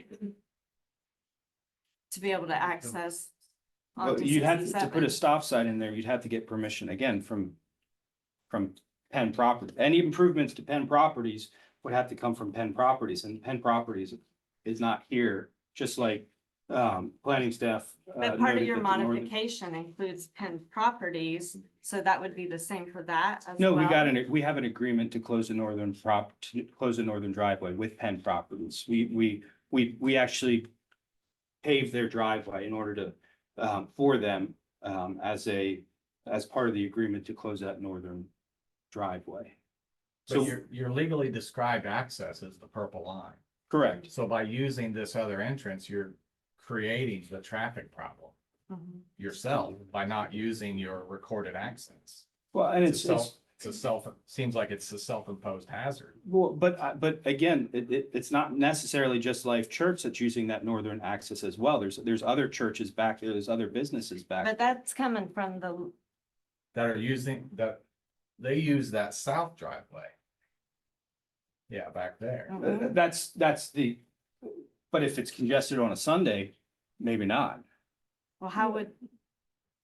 to be able to access. Well, onto you'd have to 67. put a stop sign in there. You'd have to get permission again from Penn Property. Any improvements to Penn Properties would have to come from Penn Properties, and Penn Properties is not here, just like planning staff. But part of noted your that the northern- modification includes Penn Properties, so that would be the same for that as No, well. we have an agreement to close the northern driveway with Penn Properties. We actually paved their driveway in order to, for them, as part of the agreement to close that northern driveway. So So, your legally described access is the purple line. correct. So by using this other entrance, you're creating the traffic problem Mhm. yourself by not using your recorded access. Well, and It's a seems like it's a self-imposed hazard. well, but again, it's not necessarily just Life Church that's using that northern access as well. There's other churches back there, there's other businesses back. But that's coming from the, That are using that, they use that south driveway. Yeah, back there. Mhm. But if it's congested on a Sunday, maybe not. well, how would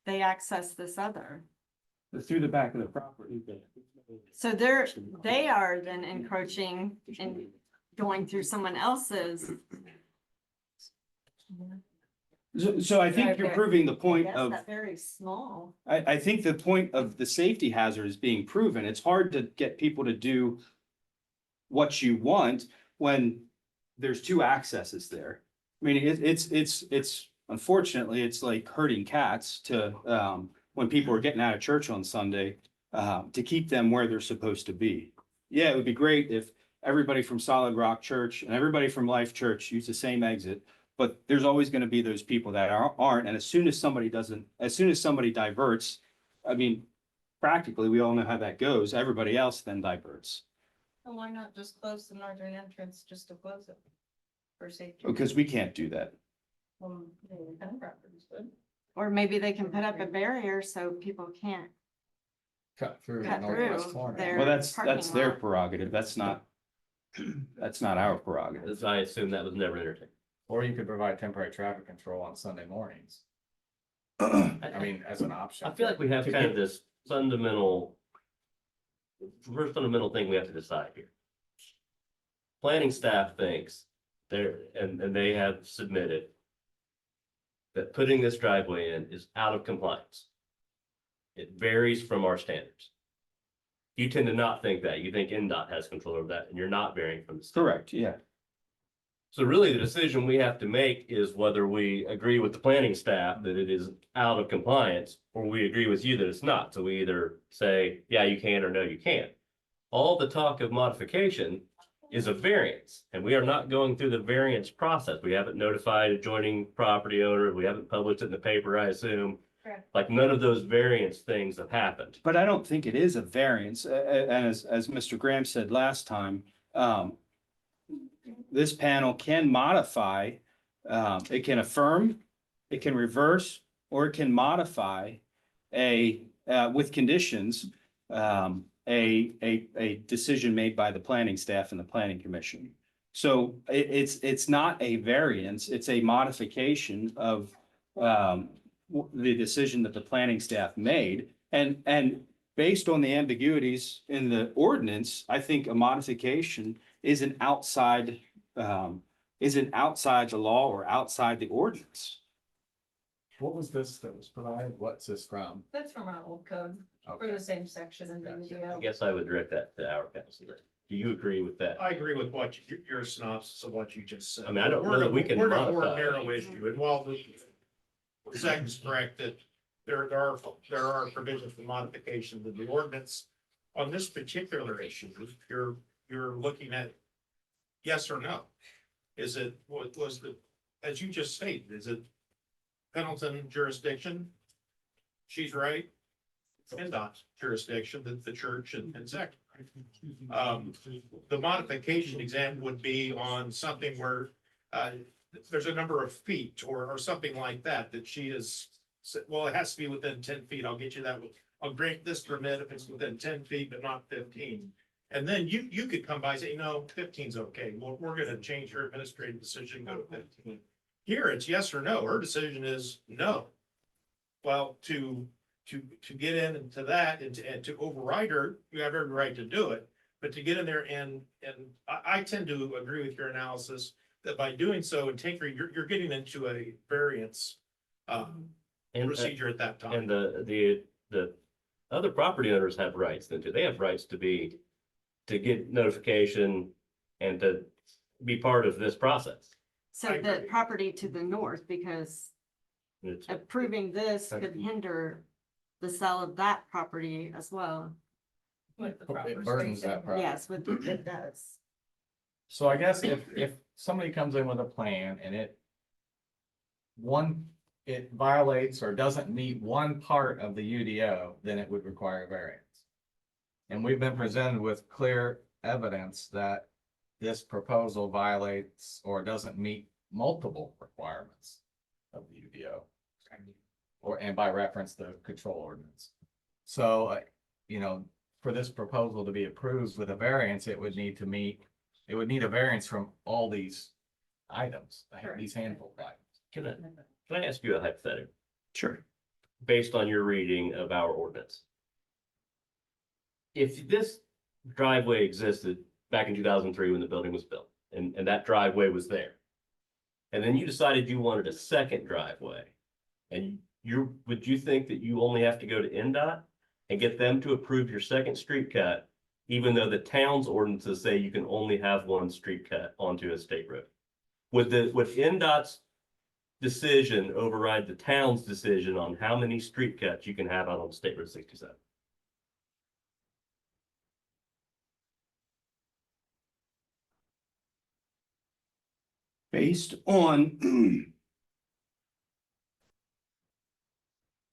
they access this other? Through the back of the property. So they are then encroaching and going through someone else's. So I think you're Okay. proving the I point guess of, that's very small. I think the point of the safety hazard is being proven. It's hard to get people to do what you want when there's two accesses there. I mean, it's unfortunately, it's like herding cats to, when people are getting out of church on Sunday, to keep them where they're supposed to be. Yeah, it would be great if everybody from Solid Rock Church and everybody from Life Church used the same exit. But there's always gonna be those people that aren't, and as soon as somebody diverts, I mean, practically, we all know how that goes. Everybody else then diverts. And why not just close the northern entrance just to close it? For safety. Because we can't do that. Penn Properties would. Or maybe they can put up a barrier so people can't. Cut through the Cut northwest through corner. there. Well, that's Parking their lot. prerogative. That's not our prerogative. As I assume that was never entertained. Or you could provide temporary traffic control on Sunday mornings. I mean, as an option. I feel like we have kind of this first fundamental thing we have to decide here. Planning staff thinks and they have submitted that putting this driveway in is out of compliance. It varies from our standards. You tend to not think that. You think NDOT has control over that and you're not varying from the standard. Correct, yeah. So really, the decision we have to make is whether we agree with the planning staff that it is out of compliance, or we agree with you that it's not. So we either say, yeah, you can, or no, you can't. All the talk of modification is a variance, and we are not going through the variance process. We haven't notified adjoining property owner. We haven't published it in the paper, I assume. Correct. Like none of those variance things have happened. But I don't think it is a variance. And as Mr. Graham said last time, this panel can modify, it can affirm, it can reverse, or it can modify with conditions, a decision made by the planning staff and the planning commission. So it's not a variance, it's a modification of the decision that the planning staff made. And based on the ambiguities in the ordinance, I think a modification isn't outside the law or outside the ordinance. What was this that was provided? What's this from? That's from our old code, for Okay. the same section in the I UDO. guess I would direct that to our council. Do you agree with that? I agree with what your synopsis of what you just said. I mean, I don't know We're that in a- we can We're in a more modify it. narrow issue, and while Zach is correct that there are provisions for modification of the ordinance. On this particular issue, you're looking at yes or no. Is it, what was the, as you just stated, is it Pendleton jurisdiction? She's right. PennDOT jurisdiction, the church and Zach. The modification example would be on something where, there's a number of feet or something like that, that she is, well, it has to be within 10 feet. I'll get you that. I'll grant this permit if it's within 10 feet, but not 15. And then you could come by and say, no, 15's okay. We're gonna change your administrative decision, go to 15. Here, it's yes or no. Her decision is no. Well, to get into that and to override her, you have every right to do it. But to get in there and I tend to agree with your analysis that by doing so and you're getting into a variance And, procedure at that time. and the other property owners have rights then too. They have rights to get notification and to be part of this process. So I the agree. property to the north, because It's- approving this could hinder the sale of that property as well. With the proper It burdens that spacing. property. Yes, it does. So I guess if somebody comes in with a plan and it violates or doesn't meet one part of the UDO, then it would require a variance. And we've been presented with clear evidence that this proposal violates or doesn't meet multiple requirements of the UDO. And by reference, the control ordinance. So, for this proposal to be approved with a variance, it would need a variance from all these items, these handful of items. Can I ask you a hypothetical Sure. based on your reading of our ordinance? If this driveway existed back in 2003 when the building was built and that driveway was there. And then you decided you wanted a second driveway. And would you think that you only have to go to NDOT and get them to approve your second street cut? Even though the town's ordinances say you can only have one street cut onto a state road? Would NDOT's decision override the town's decision on how many street cuts you can have out on State Road 67? Based on.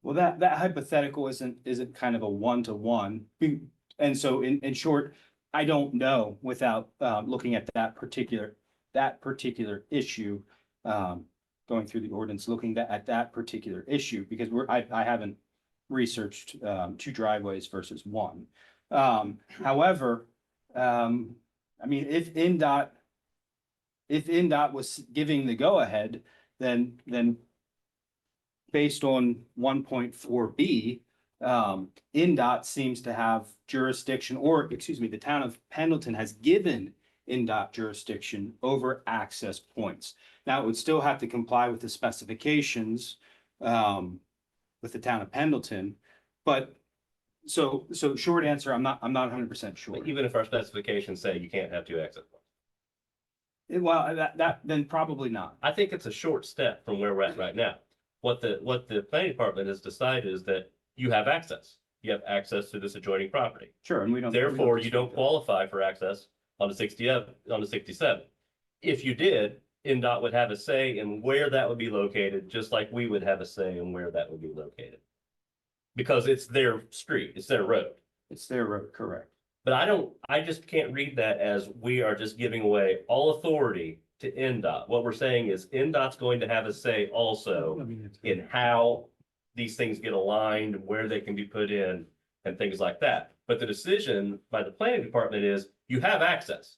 Well, that hypothetical isn't kind of a one-to-one. And so in short, I don't know without looking at that particular issue. Going through the ordinance, looking at that particular issue, because I haven't researched two driveways versus one. However, I mean, if NDOT was giving the go-ahead, then based on 1.4B, NDOT seems to have jurisdiction, or excuse me, the town of Pendleton has given NDOT jurisdiction over access points. Now, it would still have to comply with the specifications with the town of Pendleton, but so short answer, I'm not 100% sure. But even if our specifications say you can't have two access points, Well, that then probably not. I think it's a short step from where we're at right now. What the planning department has decided is that you have access. You have access to this adjoining property. Sure, and we don't. Therefore, you don't dispute that. qualify for access on the 67. If you did, NDOT would have a say in where that would be located, just like we would have a say in where that would be located. Because it's their street, it's their road. It's their road, correct. But I just can't read that as we are just giving away all authority to NDOT. What we're saying is NDOT's going to have a say also in how these things get aligned, where they can be put in and things like that. But the decision by the planning department is you have access.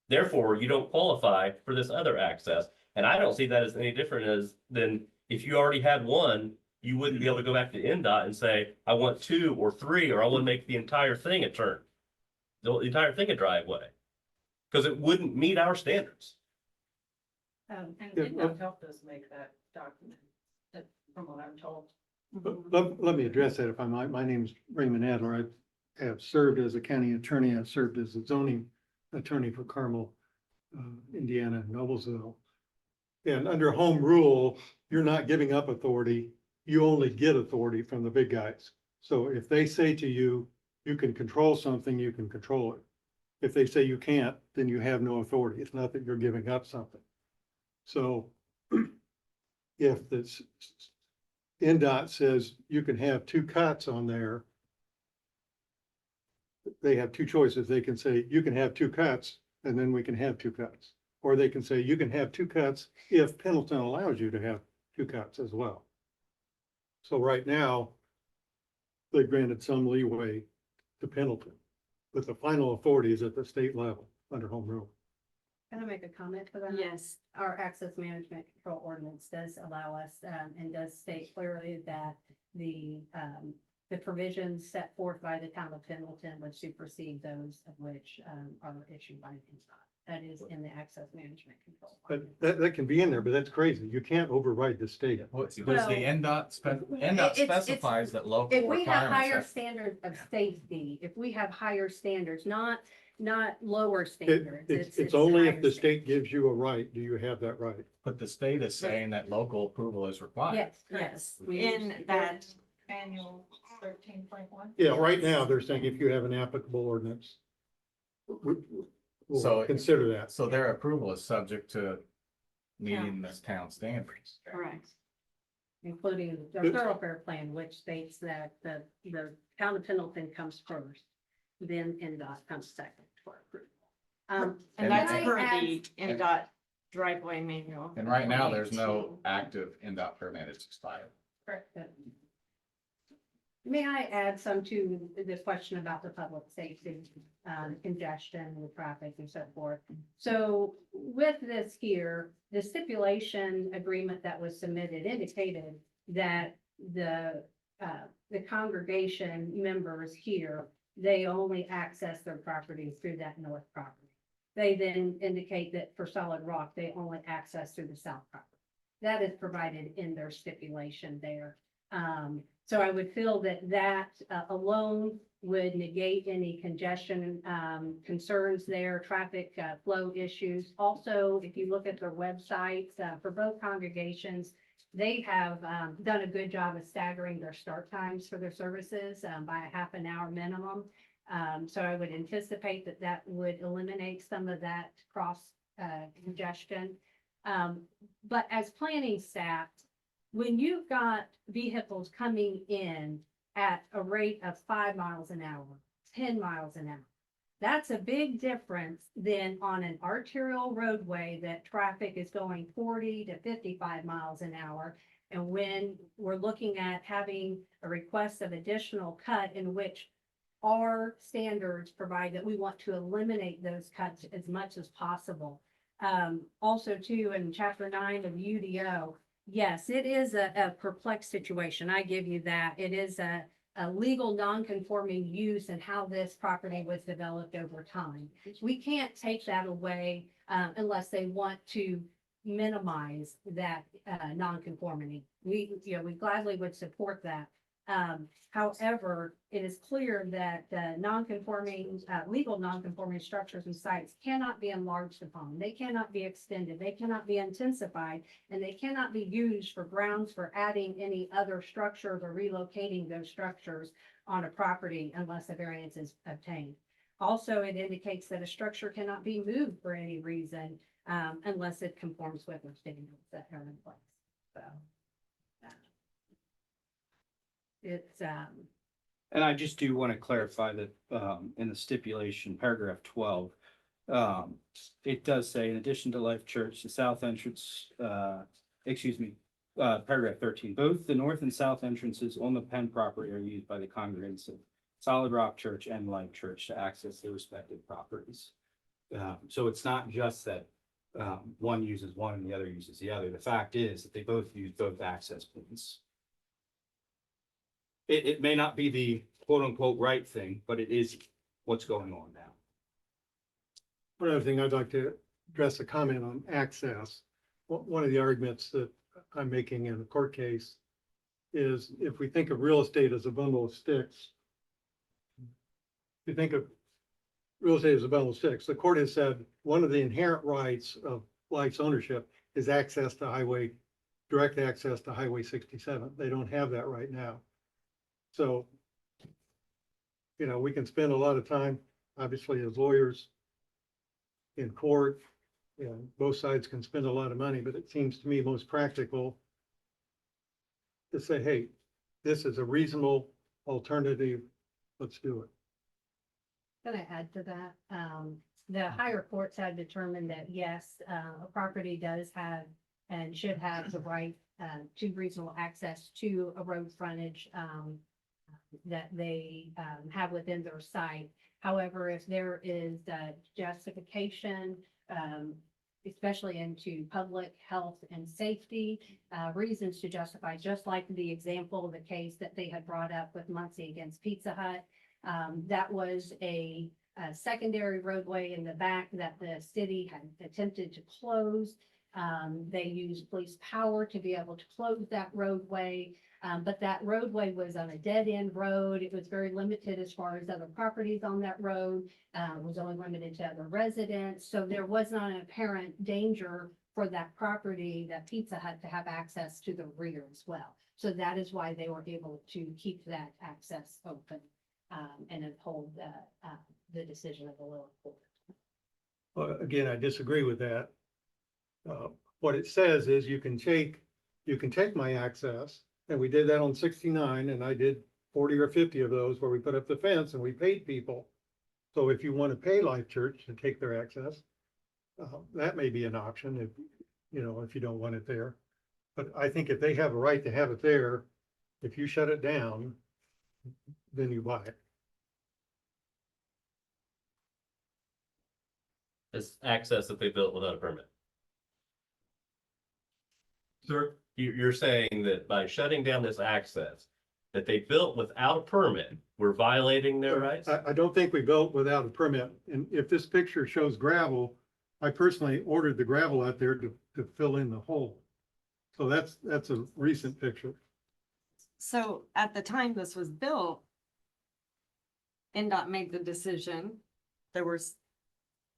Therefore, you don't qualify for this other access. And I don't see that as any different as than if you already had one, you wouldn't be able to go back to NDOT and say, I want 2 or 3, or I want to make the entire thing a turn. The entire thing a driveway. Because it wouldn't meet our standards. And Yeah, NDOT helped us make that document, from what I'm told. Let me address that if I might. My name's Raymond Adler. I have served as a county attorney. I've served as a zoning attorney for Carmel, Indiana, Noblesville. And under home rule, you're not giving up authority. You only get authority from the big guys. So if they say to you, you can control something, you can control it. If they say you can't, then you have no authority. It's not that you're giving up something. So if this NDOT says you can have 2 cuts on there, they have 2 choices. They can say you can have 2 cuts and then we can have 2 cuts. Or they can say you can have 2 cuts if Pendleton allows you to have 2 cuts as well. So right now, they granted some leeway to Pendleton, but the final authority is at the state level under home rule. Can I make a comment for that? Yes, Our access management control ordinance does allow us, and does state clearly that the provisions set forth by the town of Pendleton would supersede those of which, are issued by NDOT. That is in the access management control. But ordinance. that can be in there, but that's crazy. You can't override the state. Does the Well, NDOT it's- specifies that local If we have requirements higher have- standards of safety, if we have higher standards, not lower standards. It's only if higher the standards. state gives you a right, do you have that right? But the state is saying that local approval is required. Yes, yes, We in that, Manual 13.1. Yeah, right now, they're saying if you have an applicable ordinance. We'll So- consider that. So their approval is subject to meeting this town standards. correct. including the thoroughfare plan, which states that the town of Pendleton comes first, then NDOT comes second for approval. And And that's I per add- the NDOT driveway manual. And right now, there's no active NDOT permit, it's expired. Correct. May I add some to the question about the public safety, congestion, the traffic and so forth? So with this here, the stipulation agreement that was submitted indicated that the congregation members here, they only access their property through that north property. They then indicate that for Solid Rock, they only access through the south property. That is provided in their stipulation there. So I would feel that alone would negate any congestion concerns there, traffic flow issues. Also, if you look at their websites for both congregations, they have done a good job of staggering their start times for their services by a half an hour minimum. So I would anticipate that would eliminate some of that cross congestion. But as planning staff, when you've got vehicles coming in at a rate of 5 miles an hour, 10 miles an hour, that's a big difference than on an arterial roadway that traffic is going 40 to 55 miles an hour. And when we're looking at having a request of additional cut in which our standards provide that we want to eliminate those cuts as much as possible. Also too, in chapter 9 of UDO, yes, it is a perplexed situation. I give you that. It is a legal non-conforming use and how this property was developed over time. We can't take that away unless they want to minimize that non-conformity. We gladly would support that. However, it is clear that legal non-conforming structures and sites cannot be enlarged upon. They cannot be extended. They cannot be intensified, and they cannot be used for grounds for adding any other structures or relocating those structures on a property unless a variance is obtained. Also, it indicates that a structure cannot be moved for any reason unless it conforms with the standards that are in place. So. It's, And I just do want to clarify that, in the stipulation, paragraph 12, it does say, in addition to Life Church, the south entrance, paragraph 13, both the north and south entrances on the Penn property are used by the congregants of Solid Rock Church and Life Church to access their respective properties. So it's not just that one uses one and the other uses the other. The fact is that they both use both access points. It may not be the quote unquote right thing, but it is what's going on now. One other thing I'd like to address a comment on access. One of the arguments that I'm making in a court case is if we think of real estate as a bundle of sticks, if you think of real estate as a bundle of sticks, the court has said one of the inherent rights of life's ownership is access to highway, direct access to Highway 67. They don't have that right now. So, you know, we can spend a lot of time, obviously, as lawyers in court. You know, both sides can spend a lot of money, but it seems to me most practical to say, hey, this is a reasonable alternative. Let's do it. Gonna add to that, the higher courts have determined that yes, a property does have and should have the right, to reasonable access to a road frontage, that they, have within their site. However, if there is, justification, especially into public health and safety, reasons to justify, just like the example, the case that they had brought up with Muncie against Pizza Hut. That was a secondary roadway in the back that the city had attempted to close. They used police power to be able to close that roadway. But that roadway was on a dead end road. It was very limited as far as other properties on that road. Was only limited to other residents. So there was not an apparent danger for that property, that Pizza Hut, to have access to the rear as well. So that is why they were able to keep that access open, and uphold the decision of the lower court. Well, again, I disagree with that. What it says is you can take my access, and we did that on 69, and I did 40 or 50 of those where we put up the fence and we paid people. So if you want to pay Life Church to take their access, that may be an option if, you know, if you don't want it there. But I think if they have a right to have it there, if you shut it down, then you buy it. It's access that they built without a permit. Sir? You're saying that by shutting down this access that they built without a permit, we're violating their rights? I don't think we built without a permit. And if this picture shows gravel, I personally ordered the gravel out there to fill in the hole. So that's a recent picture. So at the time this was built, NDOT made the decision, there was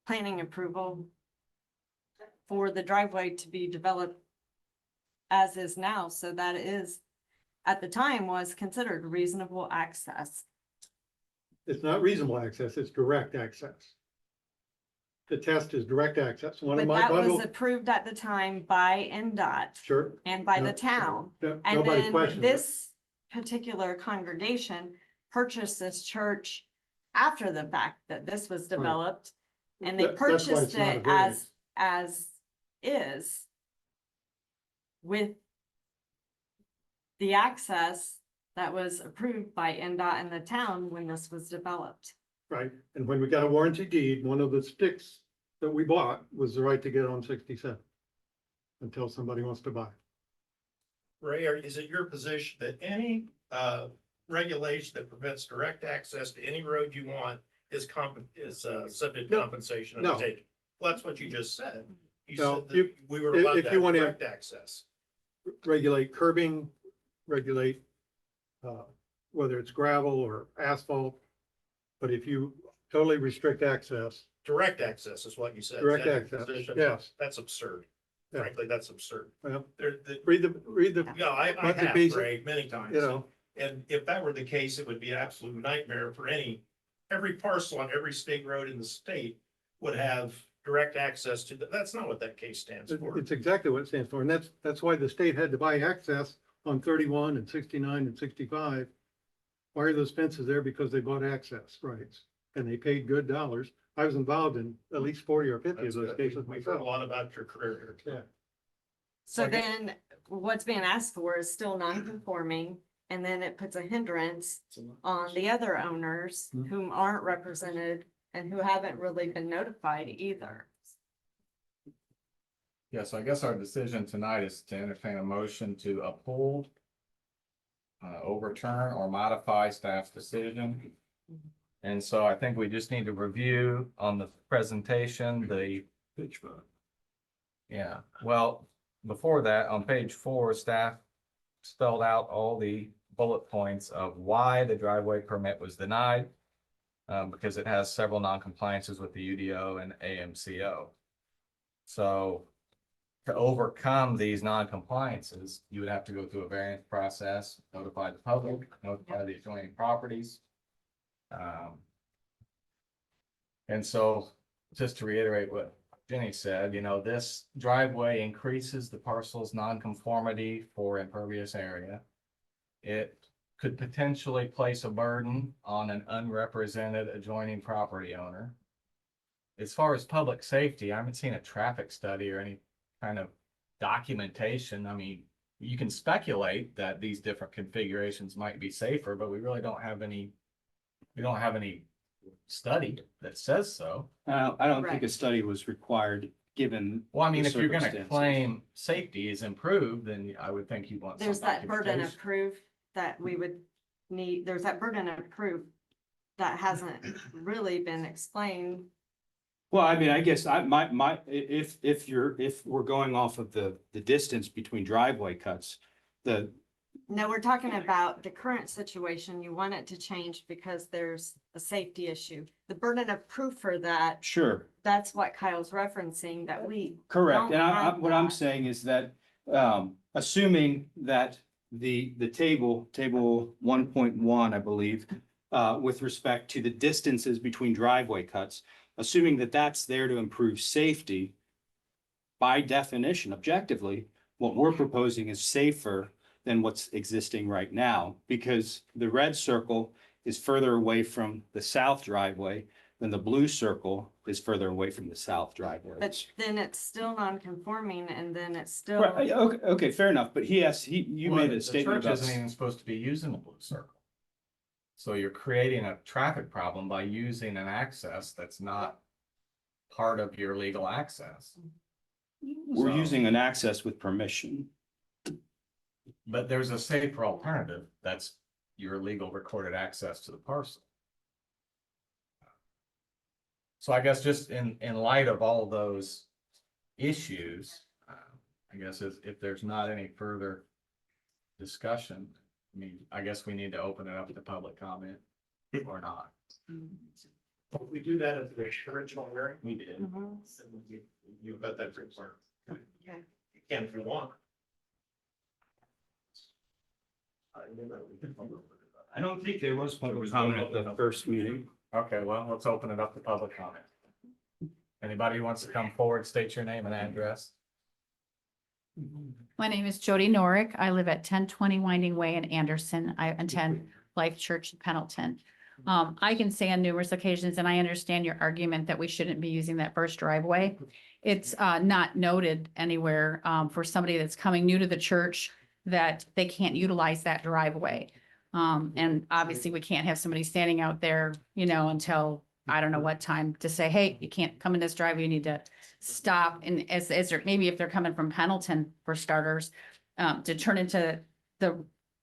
planning approval for the driveway to be developed as is now, so that is, at the time, was considered reasonable access. It's not reasonable access, it's direct access. The test is direct access. One of But my that was bundle, approved at the time by NDOT sure. and by No, the town. no, And nobody then questions it. this particular congregation purchased this church after the fact that this was developed. And they That's why it's purchased not a it variance. as is with the access that was approved by NDOT and the town when this was developed. Right, and when we got a warranty deed, one of the sticks that we bought was the right to get on 67. Until somebody wants to buy it. Ray, is it your position that any regulation that prevents direct access to any road you want is subject to No. compensation No. undertaken? Well, that's what you just said. You No, said that you- we were if allowed to you have wanna- direct access. Regulate curbing, regulate whether it's gravel or asphalt. But if you totally restrict access, Direct access is what you said. Is direct that your access, position? yes. That's absurd. Yeah. Frankly, that's absurd. Well, There, read the, yeah, I But the have, basic- Ray, many times. you know, And if that were the case, it would be an absolute nightmare for every parcel on every state road in the state would have direct access to, that's not what that case stands for. it's exactly what it stands for. And that's why the state had to buy access on 31 and 69 and 65. Why are those fences there? Because they bought access rights and they paid good dollars. I was involved in at least 40 or 50 of That's those good. cases We've heard a myself. lot about your career here. Yeah. So Okay. then what's being asked for is still non-conforming, and then it puts a hindrance on the other owners Mhm. whom aren't represented and who haven't really been notified either. Yeah, so I guess our decision tonight is to entertain a motion to uphold, overturn or modify staff's decision. And so I think we just need to review on the presentation, yeah, well, before that, on page 4, staff spelled out all the bullet points of why the driveway permit was denied. Because it has several non-compliances with the UDO and AMCO. So to overcome these non-compliances, you would have to go through a variance process, notify the public, notify the adjoining properties. And so, just to reiterate what Jenny said, this driveway increases the parcel's nonconformity for impervious area. It could potentially place a burden on an unrepresented adjoining property owner. As far as public safety, I haven't seen a traffic study or any kind of documentation. I mean, you can speculate that these different configurations might be safer, but we really don't have any study that says so. I don't think a Right. study was required, given. Well, I mean, the if you're gonna circumstances. claim safety is improved, then I would think you want some There's that burden of documentation. proof that we would need, there's that burden of proof that hasn't really been explained. Well, I mean, I guess if we're going off of the distance between driveway cuts, No, we're talking about the current situation. You want it to change because there's a safety issue. The burden of proof for that, sure, that's what Kyle's referencing, that we correct. don't And have what I'm that. saying is that, assuming that the table 1.1, I believe, with respect to the distances between driveway cuts, assuming that that's there to improve safety, by definition, objectively, what we're proposing is safer than what's existing right now, because the red circle is further away from the south driveway than the blue circle is further away from the south driveway. But then it's still non-conforming and then it's still, Right, okay, fair enough, but you Well, made the a statement church about. isn't even supposed to be using the blue circle. So you're creating a traffic problem by using an access that's not part of your legal access. We're So- using an access with permission. But there's a safer alternative, that's your legal recorded access to the parcel. So I guess just in light of all those issues, I guess if there's not any further discussion, I mean, I guess we need to open it up to public comment or not. We do that at the original hearing. We did. Mhm. You've got that pretty far. Okay. You can if you want. I don't think there was public comment at the first meeting. Okay, well, let's open it up to public comment. Anybody who wants to come forward, state your name and address. My name is Jody Norick. I live at 1020 Winding Way in Anderson. I attend Life Church in Pendleton. I can say on numerous occasions, and I understand your argument that we shouldn't be using that first driveway. It's not noted anywhere for somebody that's coming new to the church that they can't utilize that driveway. And obviously we can't have somebody standing out there, until I don't know what time to say, hey, you can't come in this driveway, you need to stop. And as there, maybe if they're coming from Pendleton for starters, to turn into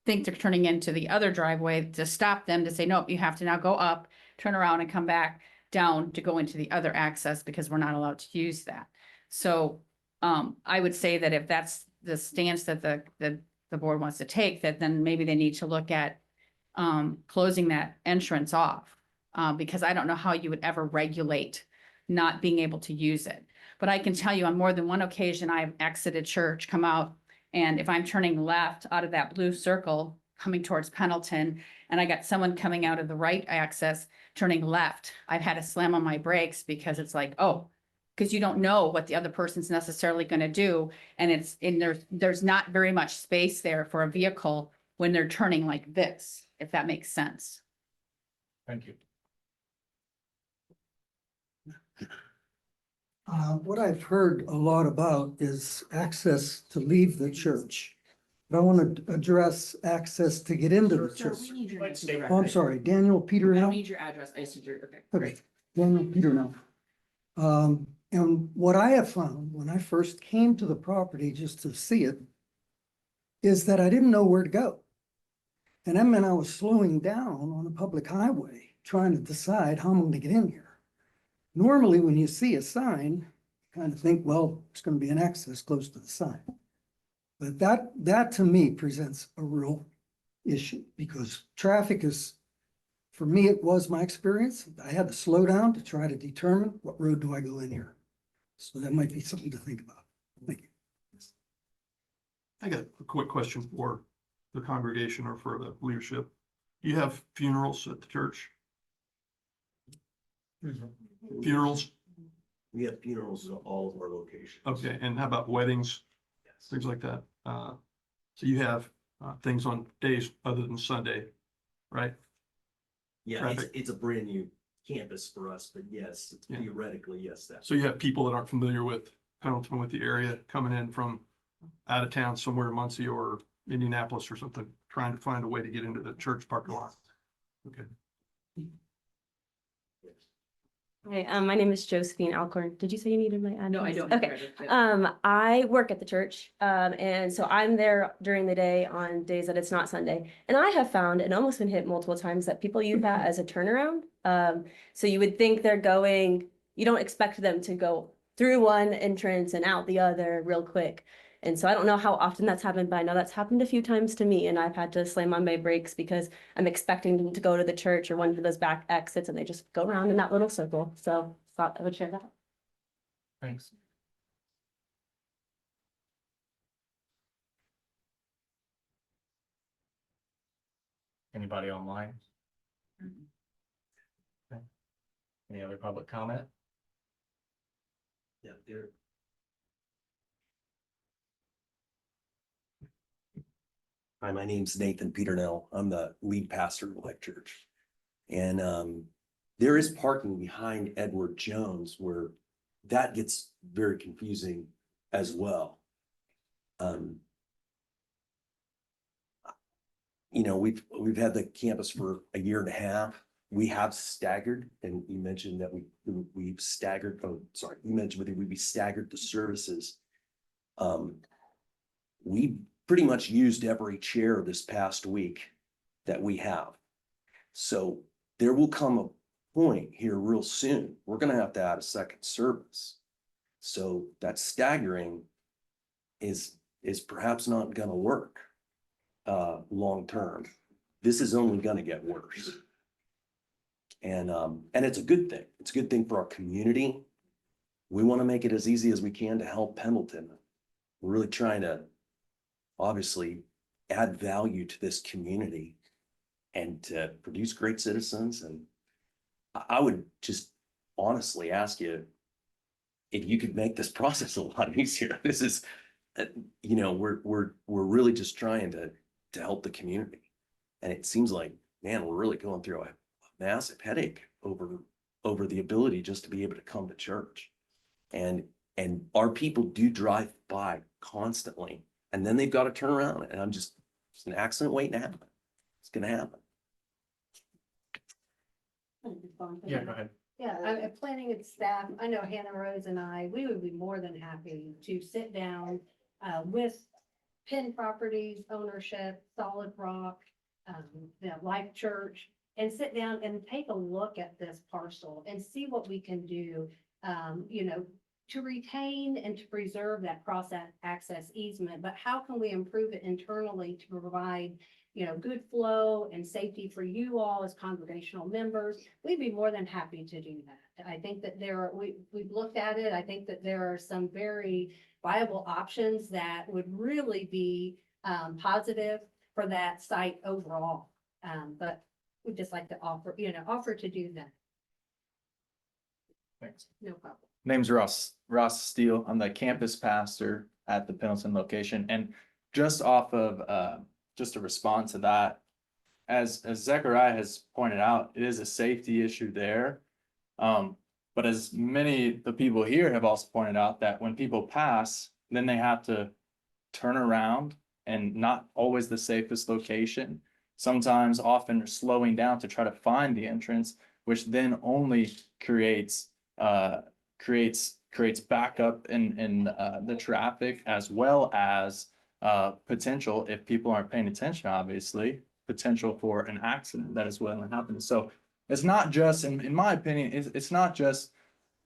think they're turning into the other driveway, to stop them to say, nope, you have to now go up, turn around and come back down to go into the other access because we're not allowed to use that. So I would say that if that's the stance that the board wants to take, that then maybe they need to look at closing that entrance off. Because I don't know how you would ever regulate not being able to use it. But I can tell you on more than one occasion, I've exited church, come out, and if I'm turning left out of that blue circle, coming towards Pendleton, and I got someone coming out of the right access, turning left, I've had to slam on my brakes because it's like, oh, because you don't know what the other person's necessarily going to do. And there's not very much space there for a vehicle when they're turning like this, if that makes sense. Thank you. What I've heard a lot about is access to leave the church. But I want to address access to get into the church. Let's stay Oh, I'm sorry, Daniel Peter I don't Hill. need your address, I just need your, okay. Okay, Daniel Peternell. And what I have found when I first came to the property just to see it is that I didn't know where to go. And that meant I was slowing down on a public highway, trying to decide how I'm going to get in here. Normally, when you see a sign, you kind of think, well, it's going to be an access close to the sign. But that to me presents a real issue because traffic is, for me, it was my experience. I had to slow down to try to determine what road do I go in here. So that might be something to think about. Thank you. I got a quick question for the congregation or for the leadership. You have funerals at the church? Funerals? We have funerals at all of our locations. Okay, and how about weddings, Yes. things like that? So you have things on days other than Sunday, right? Yeah, Traffic. it's a brand new campus for us, but yes, Yeah. theoretically, yes, that's. So you have people that aren't familiar with Pendleton, with the area, coming in from out of town somewhere in Muncie or Indianapolis or something, trying to find a way to get into the church parking lot. Okay. Hi, my name is Josephine Alcorn. Did you say you needed my address? No, I don't. Okay. I work at the church, and so I'm there during the day on days that it's not Sunday. And I have found and almost been hit multiple times that people use that as a turnaround. So you would think they're going, you don't expect them to go through one entrance and out the other real quick. And so I don't know how often that's happened, but I know that's happened a few times to me, and I've had to slam on my brakes because I'm expecting them to go to the church or one of those back exits, and they just go around in that little circle. So thought I would share that. Thanks. Anybody online? Okay. Any other public comment? Yeah, there. Hi, my name's Nathan Peternell. I'm the lead pastor of Life Church. And there is parking behind Edward Jones where that gets very confusing as well. You know, we've had the campus for a year and a half. We have staggered, and you mentioned that we've staggered, oh, sorry, you mentioned whether we staggered the services. We pretty much used every chair this past week that we have. So there will come a point here real soon. We're gonna have to add a second service. So that staggering is perhaps not gonna work long term. This is only gonna get worse. And it's a good thing. It's a good thing for our community. We want to make it as easy as we can to help Pendleton. We're really trying to obviously add value to this community and to produce great citizens. And I would just honestly ask you if you could make this process a lot easier. This is, you know, we're really just trying to help the community. And it seems like, man, we're really going through a massive headache over the ability just to be able to come to church. And our people do drive by constantly, and then they've got to turn around, and it's an accident waiting to happen. It's gonna happen. Yeah, go ahead. Yeah, I'm planning and staff. I know Hannah Rose and I, we would be more than happy to sit down with Penn Properties ownership, Solid Rock, the Life Church, and sit down and take a look at this parcel and see what we can do, you know, to retain and to preserve that access easement, but how can we improve it internally to provide, you know, good flow and safety for you all as congregational members? We'd be more than happy to do that. I think that we've looked at it. I think that there are some very viable options that would really be positive for that site overall. But we'd just like to offer to do that. Thanks. No problem. Name's Ross Steele. I'm the campus pastor at the Pendleton location. And just off of just a response to that, as Zechariah has pointed out, it is a safety issue there. But as many the people here have also pointed out, that when people pass, then they have to turn around, and not always the safest location. Sometimes often slowing down to try to find the entrance, which then only creates, creates backup in the traffic as well as potential, if people aren't paying attention, obviously, potential for an accident that is willing to happen. So it's not just, in my opinion, it's not just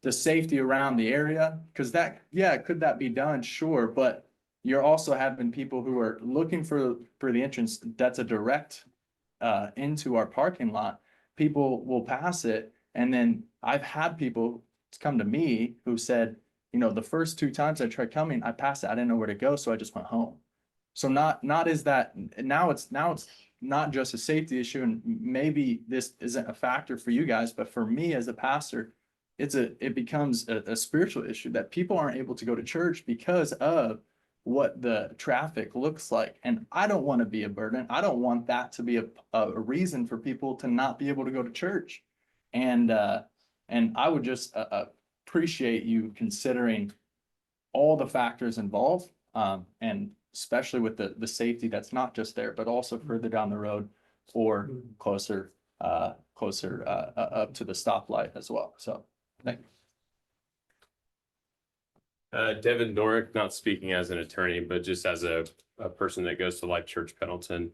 the safety around the area, because that, yeah, could that be done? Sure, but you're also having people who are looking for the entrance that's a direct into our parking lot. People will pass it, and then I've had people come to me who said, you know, the first 2 times I tried coming, I passed it, I didn't know where to go, so I just went home. So not is that, now it's not just a safety issue, and maybe this isn't a factor for you guys, but for me as a pastor, it becomes a spiritual issue that people aren't able to go to church because of what the traffic looks like. And I don't want to be a burden. I don't want that to be a reason for people to not be able to go to church. And I would just appreciate you considering all the factors involved, and especially with the safety that's not just there, but also further down the road or closer up to the stoplight as well. So thank you. Devin Dorick, not speaking as an attorney, but just as a person that goes to Life Church Pendleton.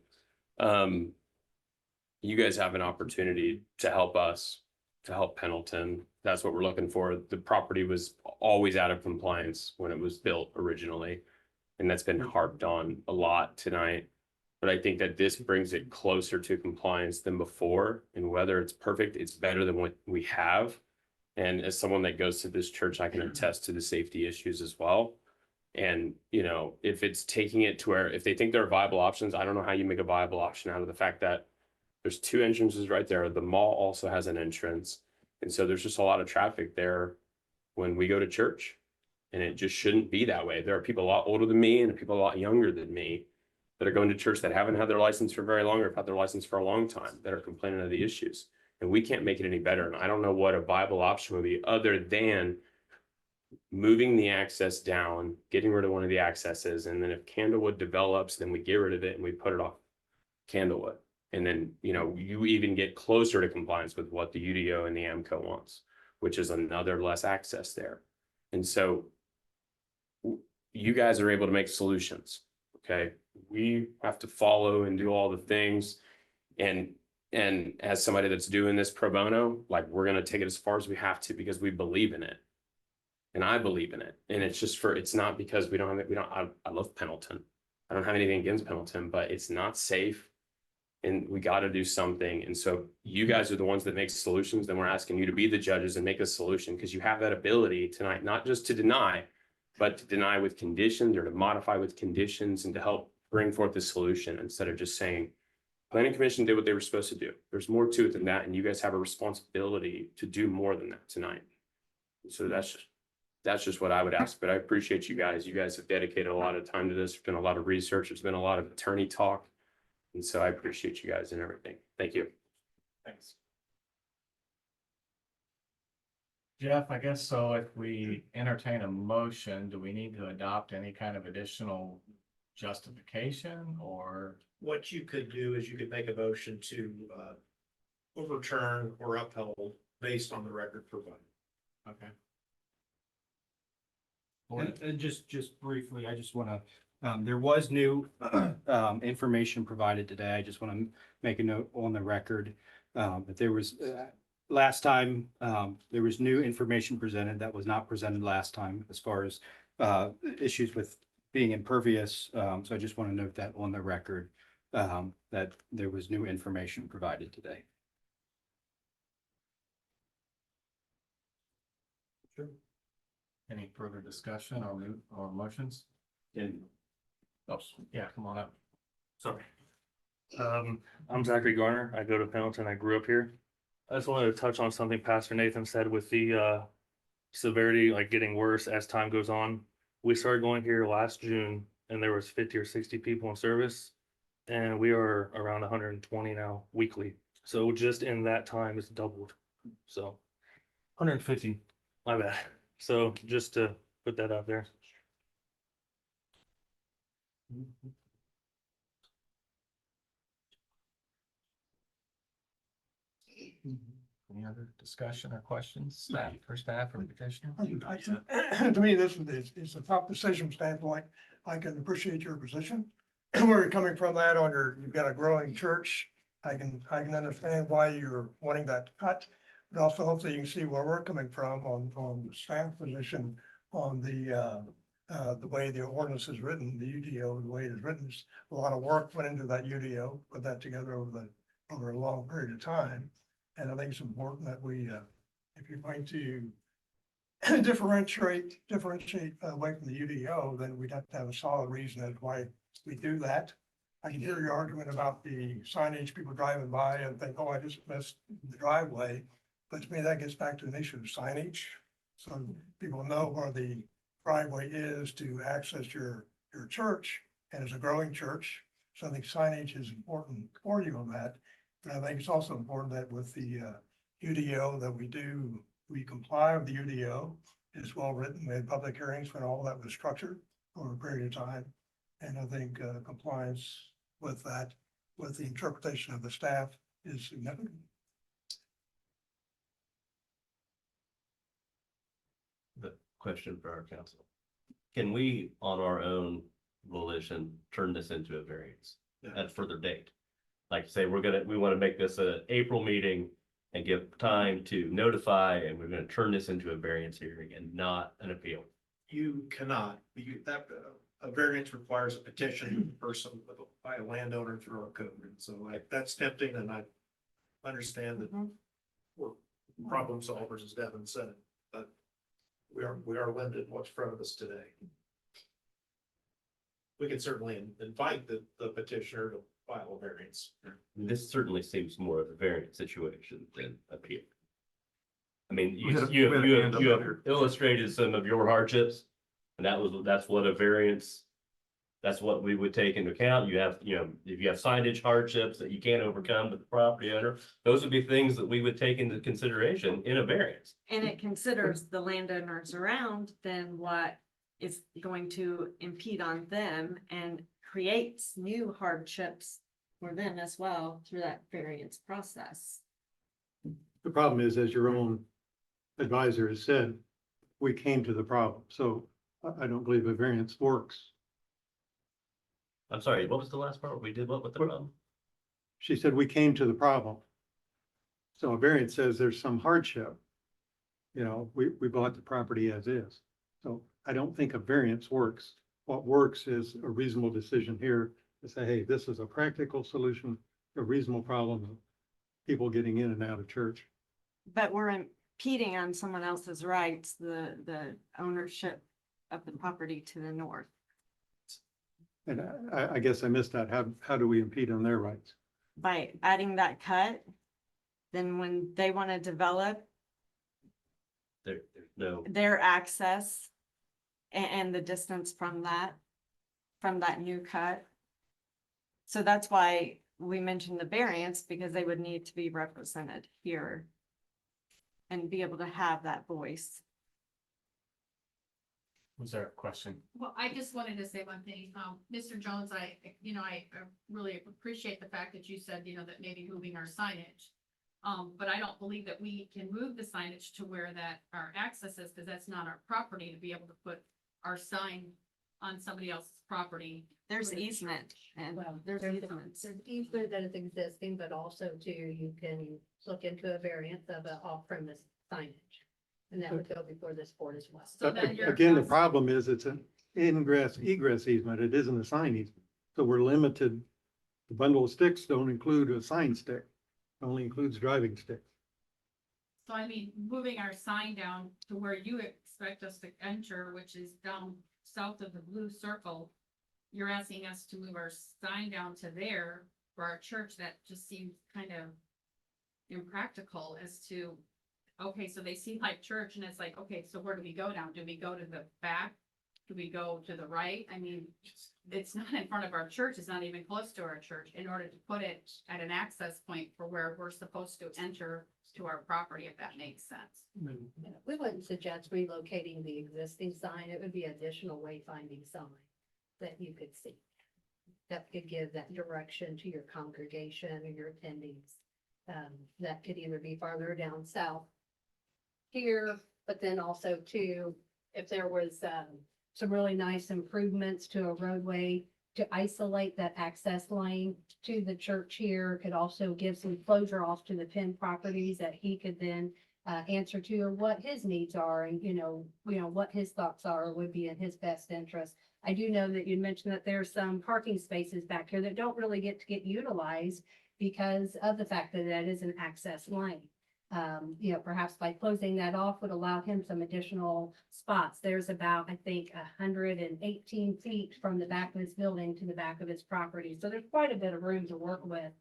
You guys have an opportunity to help us, to help Pendleton. That's what we're looking for. The property was always out of compliance when it was built originally, and that's been harped on a lot tonight. But I think that this brings it closer to compliance than before, and whether it's perfect, it's better than what we have. And as someone that goes to this church, I can attest to the safety issues as well. And, you know, if it's taking it to where, if they think there are viable options, I don't know how you make a viable option out of the fact that there's 2 entrances right there. The mall also has an entrance. And so there's just a lot of traffic there when we go to church. And it just shouldn't be that way. There are people a lot older than me and people a lot younger than me that are going to church that haven't had their license for very long or have had their license for a long time that are complaining of the issues. And we can't make it any better. And I don't know what a viable option would be other than moving the access down, getting rid of one of the accesses. And then if Candlewood develops, then we get rid of it and we put it off Candlewood. And then, you know, you even get closer to compliance with what the UDO and the AMCO wants, which is another less access there. And so you guys are able to make solutions. Okay. We have to follow and do all the things. And as somebody that's doing this pro bono, like, we're going to take it as far as we have to because we believe in it. And I believe in it. And it's just it's not because I love Pendleton. I don't have anything against Pendleton, but it's not safe. And we got to do something. And so you guys are the ones that make solutions. Then we're asking you to be the judges and make a solution, because you have that ability tonight, not just to deny, but to deny with conditions or to modify with conditions and to help bring forth a solution instead of just saying, Planning Commission did what they were supposed to do. There's more to it than that, and you guys have a responsibility to do more than that tonight. So that's just what I would ask, but I appreciate you guys. You guys have dedicated a lot of time to this. There's been a lot of research. There's been a lot of attorney talk. And so I appreciate you guys and everything. Thank you. Thanks. Jeff, I guess so. If we entertain a motion, do we need to adopt any kind of additional justification, or? What you could do is you could make a motion to overturn or uphold based on the record provided. Okay. And just briefly, I just want to, there was new information provided today. I just want to make a note on the record that there was, last time, there was new information presented that was not presented last time as far as issues with being impervious. So I just want to note that on the record, that there was new information provided today. Sure. Any further discussion or motions? Oh, yeah, come on up. Sorry. I'm Zachary Garner. I go to Pendleton. I grew up here. I just wanted to touch on something Pastor Nathan said with the severity, like, getting worse as time goes on. We started going here last June and there was 50 or 60 people in service, and we are around 120 now weekly. So just in that time it's doubled. So 150, my bad. So just to put that out there. Any other discussion or questions, staff, for staff or petitioner? To me, this is a tough decision standpoint. I can appreciate your position. Where you're coming from that on you've got a growing church. I can understand why you're wanting that cut. But also hopefully you can see where we're coming from on the staff position on the way the ordinance is written, the UDO, the way it is written. There's a lot of work went into that UDO, put that together over a long period of time. And I think it's important that we, if you're going to differentiate away from the UDO, then we'd have to have a solid reason as why we do that. I can hear your argument about the signage, people driving by and think, oh, I just missed the driveway. But to me, that gets back to an issue of signage. So people know where the driveway is to access your church, and it's a growing church. So I think signage is important for you on that. But I think it's also important that with the UDO that we comply with the UDO. It's well written. We had public hearings when all that was structured over a period of time. And I think compliance with that, with the interpretation of the staff is significant. The question for our council. Can we, on our own volition, turn this into a variance at a further date? Like say, we want to make this an April meeting and give time to notify, and we're going to turn this into a variance hearing and not an appeal. You cannot, a variance requires a petition person by a landowner through our code. And so that's tempting, and I understand that we're problem solvers, as Devin said, but we are limited in what's in front of us today. We can certainly invite the petitioner to file a variance. This certainly seems more of a variance situation than appeal. I mean, We had a you hand up have here. illustrated some of your hardships. And that's what a variance, that's what we would take into account. You have, if you have signage hardships that you can't overcome with the property owner, those would be things that we would take into consideration in a variance. And it considers the landowners around, then what is going to impede on them and creates new hardships for them as well through that variance process. The problem is, as your own advisor has said, we came to the problem. So I don't believe a variance works. I'm sorry, what was the last part? We did what with the problem? She said, we came to the problem. So a variance says there's some hardship. We bought the property as is. So I don't think a variance works. What works is a reasonable decision here to say, hey, this is a practical solution, a reasonable problem of people getting in and out of church. But we're impeding on someone else's rights, the ownership of the property to the north. And I guess I missed that. How do we impede on their rights? By adding that cut, then when they want to develop There's no, their access and the distance from that new cut. So that's why we mentioned the variance, because they would need to be represented here and be able to have that voice. Was there a question? Well, I just wanted to say one thing. Mr. Jones, I really appreciate the fact that you said, that maybe moving our signage. But I don't believe that we can move the signage to where that our access is, because that's not our property to be able to put our sign on somebody else's property. There's easement and Well, there's easements. There's easement that is existing, but also too, you can look into a variance of an off-premise signage. And that would go before this board as well. So then you're- Again, the problem is it's an egress easement. It isn't a sign easement. So we're limited. The bundle of sticks don't include a sign stick. It only includes driving sticks. So I mean, moving our sign down to where you expect us to enter, which is down south of the blue circle. You're asking us to move our sign down to there for our church. That just seems kind of impractical as to, okay, so they see like church and it's like, okay, so where do we go now? Do we go to the back? Do we go to the right? I mean, it's not in front of our church. It's not even close to our church in order to put it at an access point for where we're supposed to enter to our property, if that makes sense. We wouldn't suggest relocating the existing sign. It would be additional wayfinding sign that you could see. That could give that direction to your congregation or your attendees that could either be farther down south here, but then also too, if there was, some really nice improvements to a roadway to isolate that access lane to the church here, could also give some closure off to the Penn properties that he could then answer to, or what his needs are, and what his thoughts are would be in his best interest. I do know that you mentioned that there's some parking spaces back here that don't really get utilized because of the fact that that is an access lane. Perhaps by closing that off would allow him some additional spots. There's about, I think, 118 feet from the back of his building to the back of his property. So there's quite a bit of room to work with.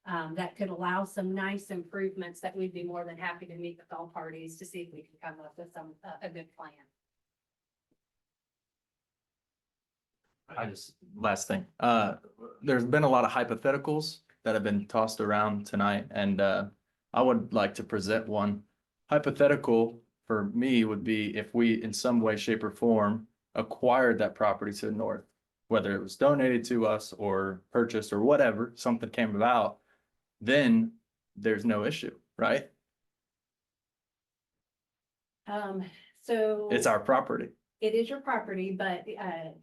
That could allow some nice improvements that we'd be more than happy to meet with all parties to see if we can come up with a good plan. Last thing, there's been a lot of hypotheticals that have been tossed around tonight, and I would like to present one. Hypothetical for me would be if we, in some way, shape, or form, acquired that property to the north, whether it was donated to us or purchased or whatever, something came about, then there's no issue, right? So. It's our property. It is your property, but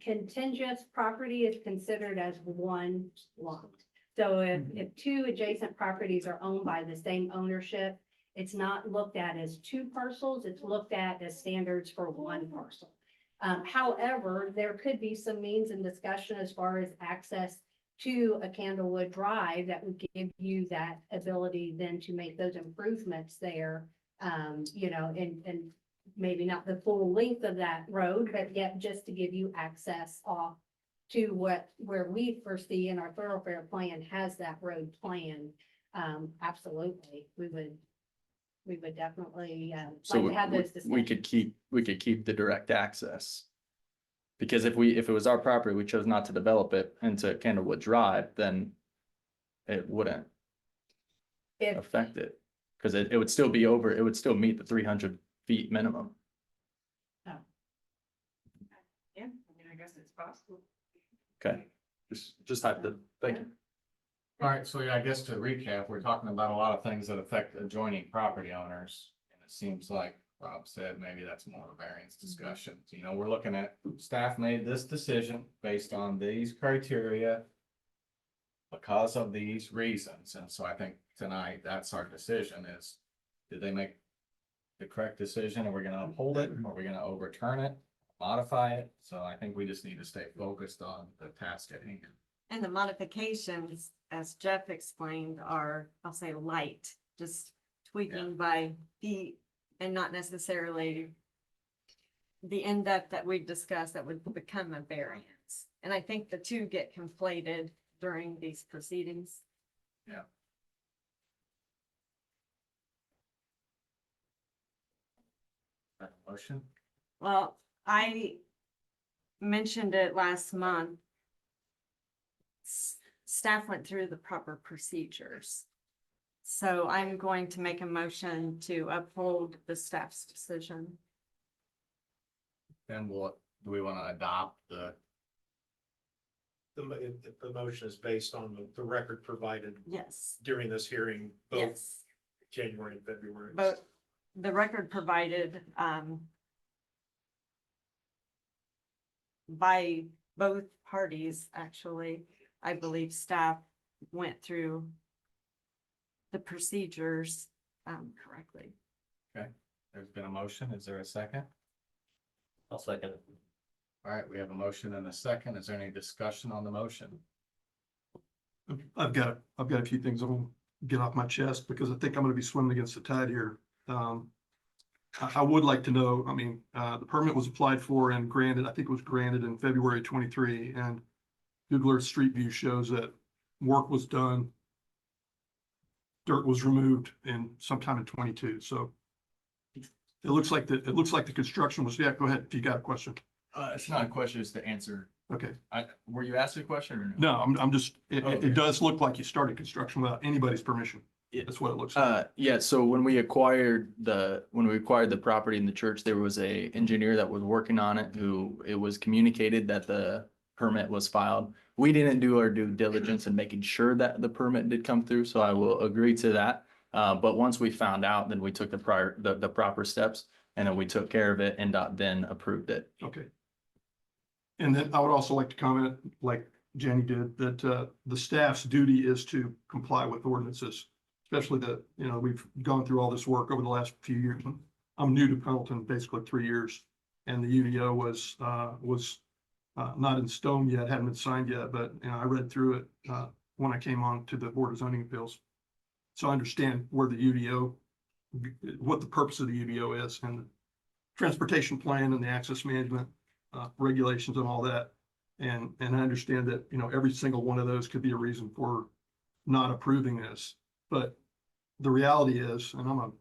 contiguous property is considered as one lot. So if two adjacent properties are owned by the same ownership, it's not looked at as two parcels, it's looked at as standards for one parcel. However, there could be some means in discussion as far as access to a Candlewood Drive that would give you that ability then to make those improvements there. And maybe not the full length of that road, but yet just to give you access off to where we foresee in our thoroughfare plan has that road plan. Absolutely, we would definitely So like to have those we discussions. we could keep the direct access. Because if it was our property, we chose not to develop it into Candlewood Drive, then it wouldn't If, affect it. Cause it would still be over, it would still meet the 300 feet minimum. Yeah, I mean, I guess it's possible. Okay, just type the, thank you. All right, so yeah, I guess to recap, we're talking about a lot of things that affect adjoining property owners. And it seems like Rob said, maybe that's more of a variance discussion. We're looking at, staff made this decision based on these criteria because of these reasons. And so I think tonight, that's our decision is, did they make the correct decision? Are we gonna uphold it? Are we gonna overturn it, modify it? So I think we just need to stay focused on the task at hand. And the modifications, as Jeff explained, are, I'll say, light, just tweaking by feet and not necessarily the in-depth that we've discussed that would become a variance. And I think the two get conflated during these proceedings. Yeah. Motion? Well, I mentioned it last month. Staff went through the proper procedures. So I'm going to make a motion to uphold the staff's decision. Then do we want to adopt the, The motion is based on the record provided Yes, during this hearing, both yes. January and February. But the record provided, by both parties, actually, I believe staff went through the procedures, correctly. there's been a motion. Is there a second? I'll second it. All right, we have a motion and a second. Is there any discussion on the motion? I've got a few things I want to get off my chest because I think I'm gonna be swimming against the tide here. I would like to know, the permit was applied for and granted, I think it was granted in February 23, and Google Earth Street View shows that work was done. Dirt was removed sometime in 22, so it looks like the construction was, yeah, go ahead, if you got a question. It's not a question, it's the answer. Okay, Were you asking a question or no, I'm just, Okay. it does look like you started construction without anybody's permission. Yeah. That's what it looks like. Yeah, so when we acquired the property in the church, there was a engineer that was working on it who it was communicated that the permit was filed. We didn't do our due diligence in making sure that the permit did come through, so I will agree to that. But once we found out, then we took the proper steps and then we took care of it. NDOT then approved it. Okay. And then I would also like to comment, like Jenny did, that the staff's duty is to comply with ordinances. Especially that, we've gone through all this work over the last few years. I'm new to Pendleton, basically 3 years. And the UDO was not in stone yet, hadn't been signed yet, but I read through it when I came on to the Board of Zoning Appeals. So I understand where the UDO, what the purpose of the UDO is, and the transportation plan and the access management regulations and all that. And I understand that, every single one of those could be a reason for not approving this. But the reality is, and I'm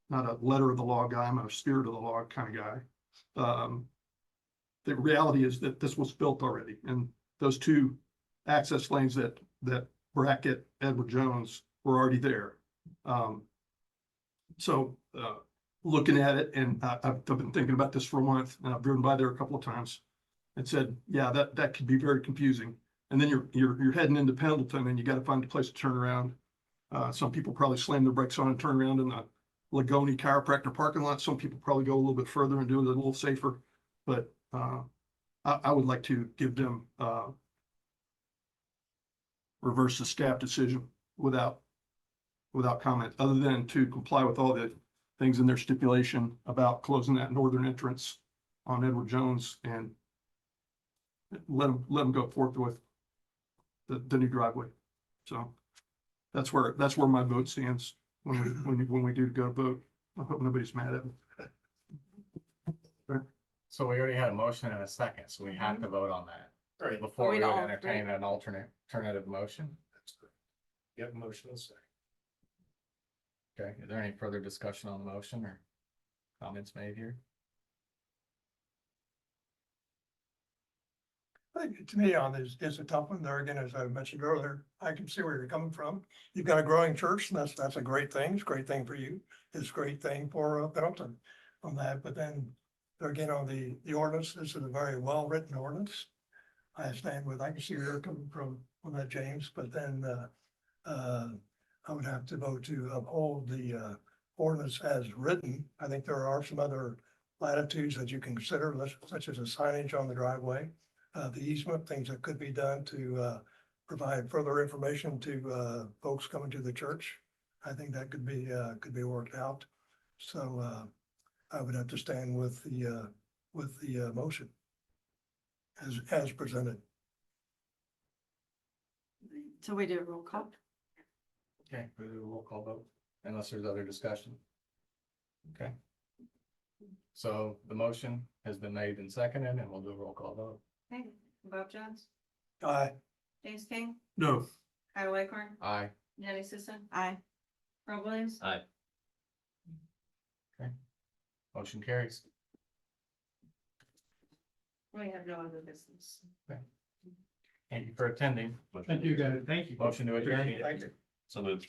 not a letter of the law guy, I'm a spirit of the law kind of guy. The reality is that this was built already, and those 2 access lanes that bracket Edward Jones were already there. So looking at it, and I've been thinking about this for a month, and I've driven by there a couple of times and said, yeah, that could be very confusing. And then you're heading into Pendleton and you got to find a place to turn around. Some people probably slam their brakes on and turn around in the Lagoni chiropractor parking lot. Some people probably go a little bit further and do it a little safer. But I would like to give them reverse the staff decision without comment, other than to comply with all the things in their stipulation about closing that northern entrance on Edward Jones and let them go forth with the new driveway. So that's where my vote stands when we do go vote. I hope nobody's mad at me. So we already had a motion and a second, so we have to vote on that Right. before we We would don't, entertain an alternative motion. That's correct. You have a motion and a second. Okay, is there any further discussion on the motion or comments made here? To me, on this, it's a tough one. There again, as I mentioned earlier, I can see where you're coming from. You've got a growing church, and that's a great thing. It's a great thing for you. It's a great thing for Pendleton on that. But then there again, on the ordinance, this is a very well-written ordinance. I can see where you're coming from on that, James, but then I would have to vote to uphold the ordinance as written. I think there are some other latitudes that you can consider, such as a signage on the driveway. The easement, things that could be done to provide further information to folks coming to the church. I think that could be worked out. So I would have to stand with the motion as presented. So we do a roll call. Okay, we do a roll call vote unless there's other discussion. Okay. So the motion has been made and seconded, and we'll do a roll call vote. Okay, Bob Jones, Aye. James King, No. Kyle Waghorn, Aye. Jenny Susan, Aye. Rob Williams. Aye. Motion carries. We have no other business. Thank you for attending. Thank you, guys. Thank you. Motion to adjourn. Thank you. So moved.